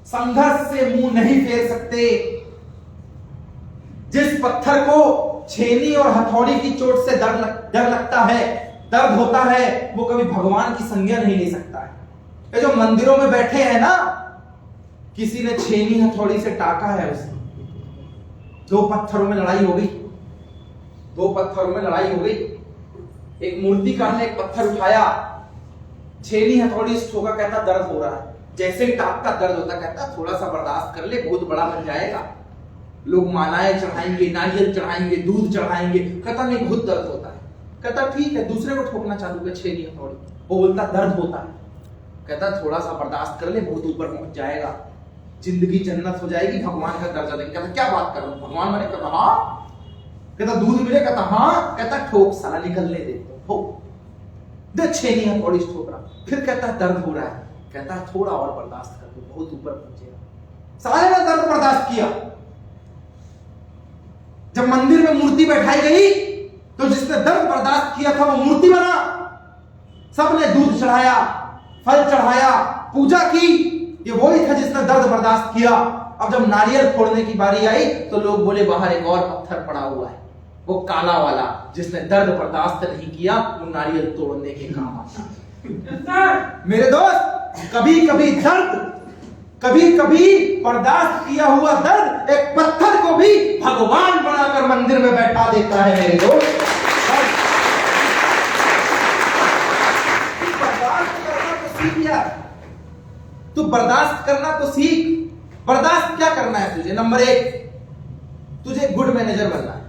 संघर्ष से मुंह नहीं फेर सकते। जिस पत्थर को छेनी और हथौड़ी की चोट से डर लगता है, दर्द होता है, वो कभी भगवान की संज्ञा नहीं ले सकता है। ये जो मंदिरों में बैठे हैं ना, किसी ने छेनी हथौड़ी से टाका है उसे, 2 पत्थरों में लड़ाई हो गई, 2 पत्थरों में लड़ाई हो गई। एक मूर्तिकार ने एक पत्थर उठाया, छेनी हथौड़ी से ठोका, कहता दर्द हो रहा है। जैसे ही टाप का दर्द होता, कहता थोड़ा सा बर्दाश्त कर ले, बहुत बड़ा बन जाएगा, लोग मालाएं चढ़ाएंगे, नारियल चढ़ाएंगे, दूध चढ़ाएंगे। कहता नहीं, बहुत दर्द होता है। कहता ठीक है, दूसरे को ठोकना चालू कर छेनी हथौड़ी। वो बोलता दर्द होता है। कहता थोड़ा सा बर्दाश्त कर ले, बहुत ऊपर पहुंच जाएगा, जिंदगी जन्नत हो जाएगी, भगवान का दर्जा देंगे। कहता क्या बात कर रहा हूं, भगवान मैंने? कहता हाँ। कहता दूध मिले? कहता हाँ। कहता ठोक साला, निकलने दे, ठोक दे छेनी हथौड़ी से ठोक रहा। फिर कहता दर्द हो रहा है। कहता थोड़ा और बर्दाश्त कर लो, बहुत ऊपर पहुंचेगा। साले ने दर्द बर्दाश्त किया। जब मंदिर में मूर्ति बैठाई गई तो जिसने दर्द बर्दाश्त किया था वो मूर्ति बना। सबने दूध चढ़ाया, फल चढ़ाया, पूजा की। ये वही था जिसने दर्द बर्दाश्त किया। अब जब नारियल फोड़ने की बारी आई तो लोग बोले बाहर एक और पत्थर पड़ा हुआ है, वो काला वाला, जिसने दर्द बर्दाश्त नहीं किया, वो नारियल तोड़ने के काम आता। मेरे दोस्त, कभी कभी दर्द, कभी कभी बर्दाश्त किया हुआ दर्द एक पत्थर को भी भगवान बनाकर मंदिर में बैठा देता है। मेरे दोस्त, बर्दाश्त करना तो सीख यार, तू बर्दाश्त करना तो सीख। बर्दाश्त क्या करना है तुझे? नंबर 1, तुझे गुड मैनेजर बनना है।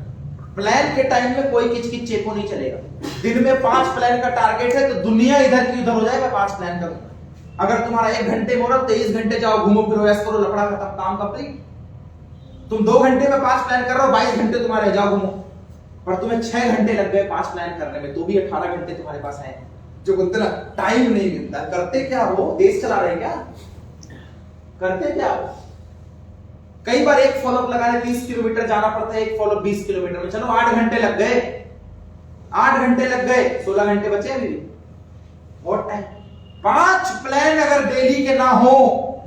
प्लान के टाइम में कोई किचकिच चेपो नहीं चलेगा। दिन में 5 प्लान का टारगेट है तो दुनिया इधर की उधर हो जाएगा, 5 प्लान करूंगा। अगर तुम्हारा 1 घंटे में हो रहा, 23 घंटे जाओ, घूमो फिरो, ऐसा करो, लफड़ा खत्म, काम कंप्लीट। तुम 2 घंटे में 5 प्लान कर रहे हो, 22 घंटे तुम्हारे, जाओ घूमो। पर तुम्हें 6 घंटे लग गए 5 प्लान करने में, तो भी 18 घंटे तुम्हारे पास है। जो बोलते ना टाइम नहीं मिलता। करते क्या हो, देश चला रहे हैं क्या? करते क्या हो? कई बार एक फॉलोअप लगाने 30 किलोमीटर जाना पड़ता है, एक फॉलोअप 20 किलोमीटर में। चलो 8 घंटे लग गए, 8 घंटे लग गए, 16 घंटे बचे अभी भी, बहुत टाइम। 5 प्लान अगर डेली के ना हो,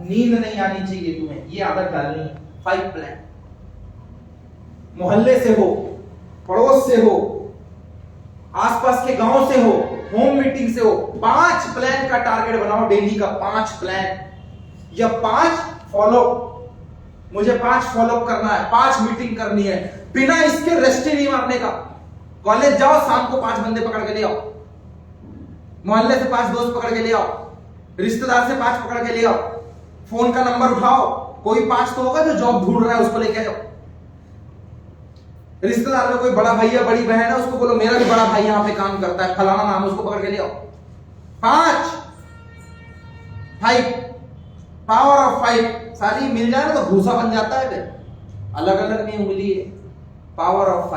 नींद नहीं आनी चाहिए तुम्हें, ये आदत डालनी है। 5 प्लान, मोहल्ले से हो, पड़ोस से हो, आसपास के गांव से हो, होम मीटिंग से हो, 5 प्लान का टारगेट बनाओ डेली का। 5 प्लान या 5 फॉलो, मुझे 5 फॉलो करना है, 5 मीटिंग करनी है, बिना इसके रेस्ट ही नहीं मारने का। कॉलेज जाओ, शाम को 5 बंदे पकड़ के ले आओ, मोहल्ले से 5 दोस्त पकड़ के ले आओ, रिश्तेदार से 5 पकड़ के ले आओ, फोन का नंबर उठाओ, कोई 5 तो होगा जो जॉब ढूंढ रहा है, उसको लेके जाओ। रिश्तेदार में कोई बड़ा भैया बड़ी बहन है, उसको बोलो मेरा भी बड़ा भाई यहां पे काम करता है, फलाना नाम, उसको पकड़ के ले आओ। 5 पावर ऑफ 5 सारी मिल जाए तो भूसा बन जाता है, फिर अलग अलग नहीं उंगली है। पावर ऑफ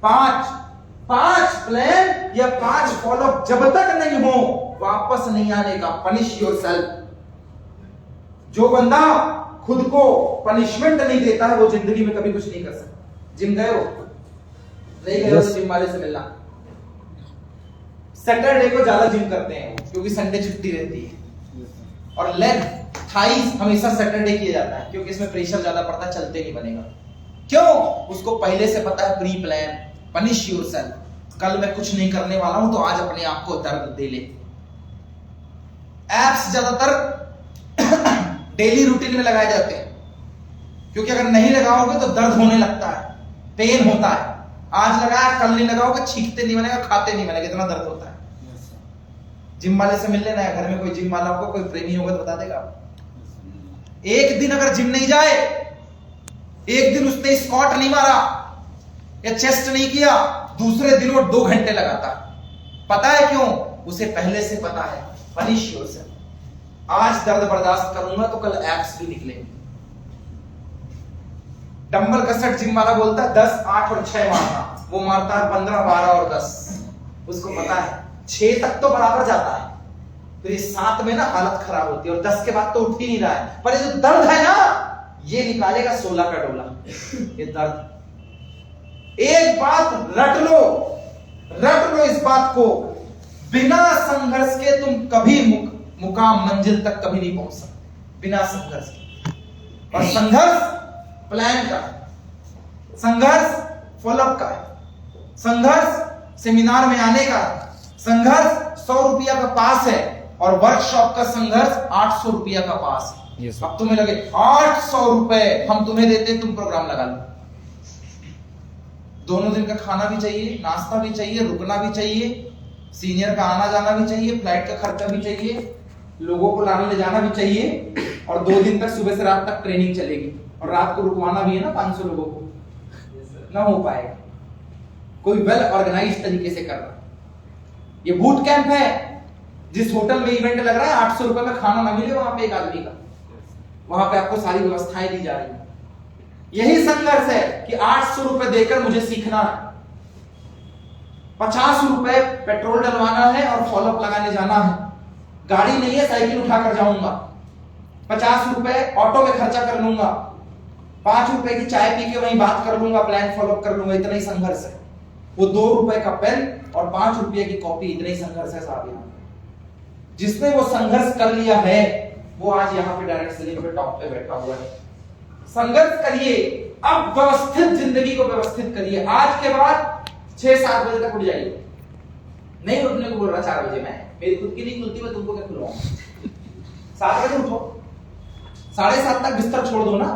5 प्लान या 5 फॉलो जब तक नहीं हो, वापस नहीं आने का। Punish yourself. जो बंदा खुद को पनिशमेंट नहीं देता है, वो जिंदगी में कभी कुछ नहीं कर सकता। जिम गए हो? नहीं गए हो तो जिम वाले से मिलना। सैटरडे को ज्यादा जिम करते हैं क्योंकि संडे छुट्टी रहती है। और लेग थाइस हमेशा सैटरडे किया जाता है क्योंकि इसमें प्रेशर ज्यादा पड़ता है, चलते नहीं बनेगा। क्यों? उसको पहले से पता है, प्री प्लान, पनिश योरसेल्फ। कल मैं कुछ नहीं करने वाला हूं तो आज अपने आप को दर्द दे ले। एप्स ज्यादातर डेली रूटीन में लगाए जाते हैं क्योंकि अगर नहीं लगाओगे तो दर्द होने लगता है, पेन होता है। आज लगाया, कल नहीं लगाओगे, छींकते नहीं बनेगा, खाते नहीं बनेगा, इतना दर्द होता है। जिम वाले से मिल लेना है, घर में कोई जिम वाला होगा, कोई प्रेमी होगा तो बता देगा। एक दिन अगर जिम नहीं जाए, एक दिन उसने स्क्वाट नहीं मारा या चेस्ट नहीं किया, दूसरे दिन वो 2 घंटे लगाता। पता है क्यों? उसे पहले से पता है, पनिश योरसेल्फ। आज दर्द बर्दाश्त करूंगा तो कल एब्स भी निकलेंगे। डंबल कसरत जिम वाला बोलता है 10, 8 और 6 मारना, वो मारता है 15, 12 और 10। उसको पता है 6 तक तो बराबर जाता है, फिर इस 7 में ना हालत खराब होती है और 10 के बाद तो उठ ही नहीं रहा है। पर ये जो दर्द है ना, ये निकालेगा 16 का डोला। ये दर्द, एक बात रट लो इस बात को, बिना संघर्ष के तुम कभी मुकाम मंजिल तक कभी नहीं पहुंच सकते, बिना संघर्ष के। और संघर्ष प्लान का है, संघर्ष फॉलोअप का है, संघर्ष सेमिनार में आने का है, संघर्ष 100 रुपया का पास है और वर्कशॉप का संघर्ष 800 रुपया का पास है। Yes, अब तुम्हें लगे 800 रुपए हम तुम्हें देते हैं, तुम प्रोग्राम लगा लो। दोनों दिन का खाना भी चाहिए, नाश्ता भी चाहिए, रुकना भी चाहिए, सीनियर का आना जाना भी चाहिए, फ्लाइट का खर्चा भी चाहिए, लोगों को लाने ले जाना भी चाहिए, और 2 दिन तक सुबह से रात तक ट्रेनिंग चलेगी और रात को रुकवाना भी है ना 500 लोगों को। ना हो पाएगा, कोई वेल ऑर्गेनाइज तरीके से कर रहा। ये बूट कैंप है, जिस होटल में इवेंट लग रहा है 800 रुपए में खाना ना मिले वहां पे एक आदमी का, वहां पे आपको सारी व्यवस्थाएं दी जा रही है। यही संघर्ष है कि 800 रुपए देकर मुझे सीखना है, 50 रुपए पेट्रोल डलवाना है और फॉलोअप लगाने जाना है। गाड़ी नहीं है, साइकिल उठाकर जाऊंगा, 50 रुपए ऑटो में खर्चा कर लूंगा, 5 रुपए की चाय पी के वहीं बात कर लूंगा, प्लान फॉलोअप कर लूंगा। इतना ही संघर्ष है। वो 2 रुपए का पेन और 5 रुपए की कॉपी, इतना ही संघर्ष है साहब। यहाँ जिसने वो संघर्ष कर लिया है वो आज यहाँ पे डायरेक्ट सेलिंग पे टॉप पे बैठा हुआ है। संघर्ष करिए, अब व्यवस्थित जिंदगी को व्यवस्थित करिए। आज के बाद 6-7 बजे तक उठ जाइए। नहीं उठने को बोल रहा 4 बजे, मैं मेरी खुद की नहीं खुलती, मैं तुमको क्या खुलवाऊं। 7 बजे उठो, 7:30 तक बिस्तर छोड़ दो ना।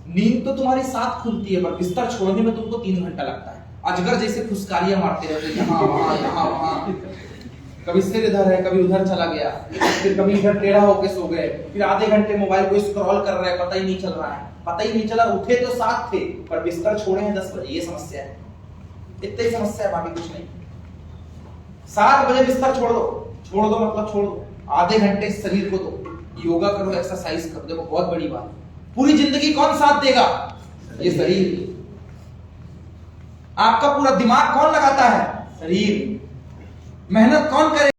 नींद तो तुम्हारी 7 खुलती है, पर बिस्तर छोड़ने में तुमको 3 घंटा लगता है। अजगर जैसे फुसकारियां मारते रहते, यहाँ वहां, कभी सिर इधर है, कभी उधर चला गया, फिर कभी इधर टेढ़ा होके सो गए, फिर आधे घंटे मोबाइल को स्क्रॉल कर रहे हैं, पता ही नहीं चल रहा है, पता ही नहीं चला। उठे तो 7 थे पर बिस्तर छोड़े हैं 10 बजे। ये समस्या है, इतनी समस्या है, बाकी कुछ नहीं। 7 बजे बिस्तर छोड़ दो मतलब छोड़ दो। आधे घंटे शरीर को दो, योगा करो, एक्सरसाइज करो। देखो बहुत बड़ी बात, पूरी जिंदगी कौन साथ देगा? ये शरीर। आपका पूरा दिमाग कौन लगाता है? शरीर। मेहनत कौन करे?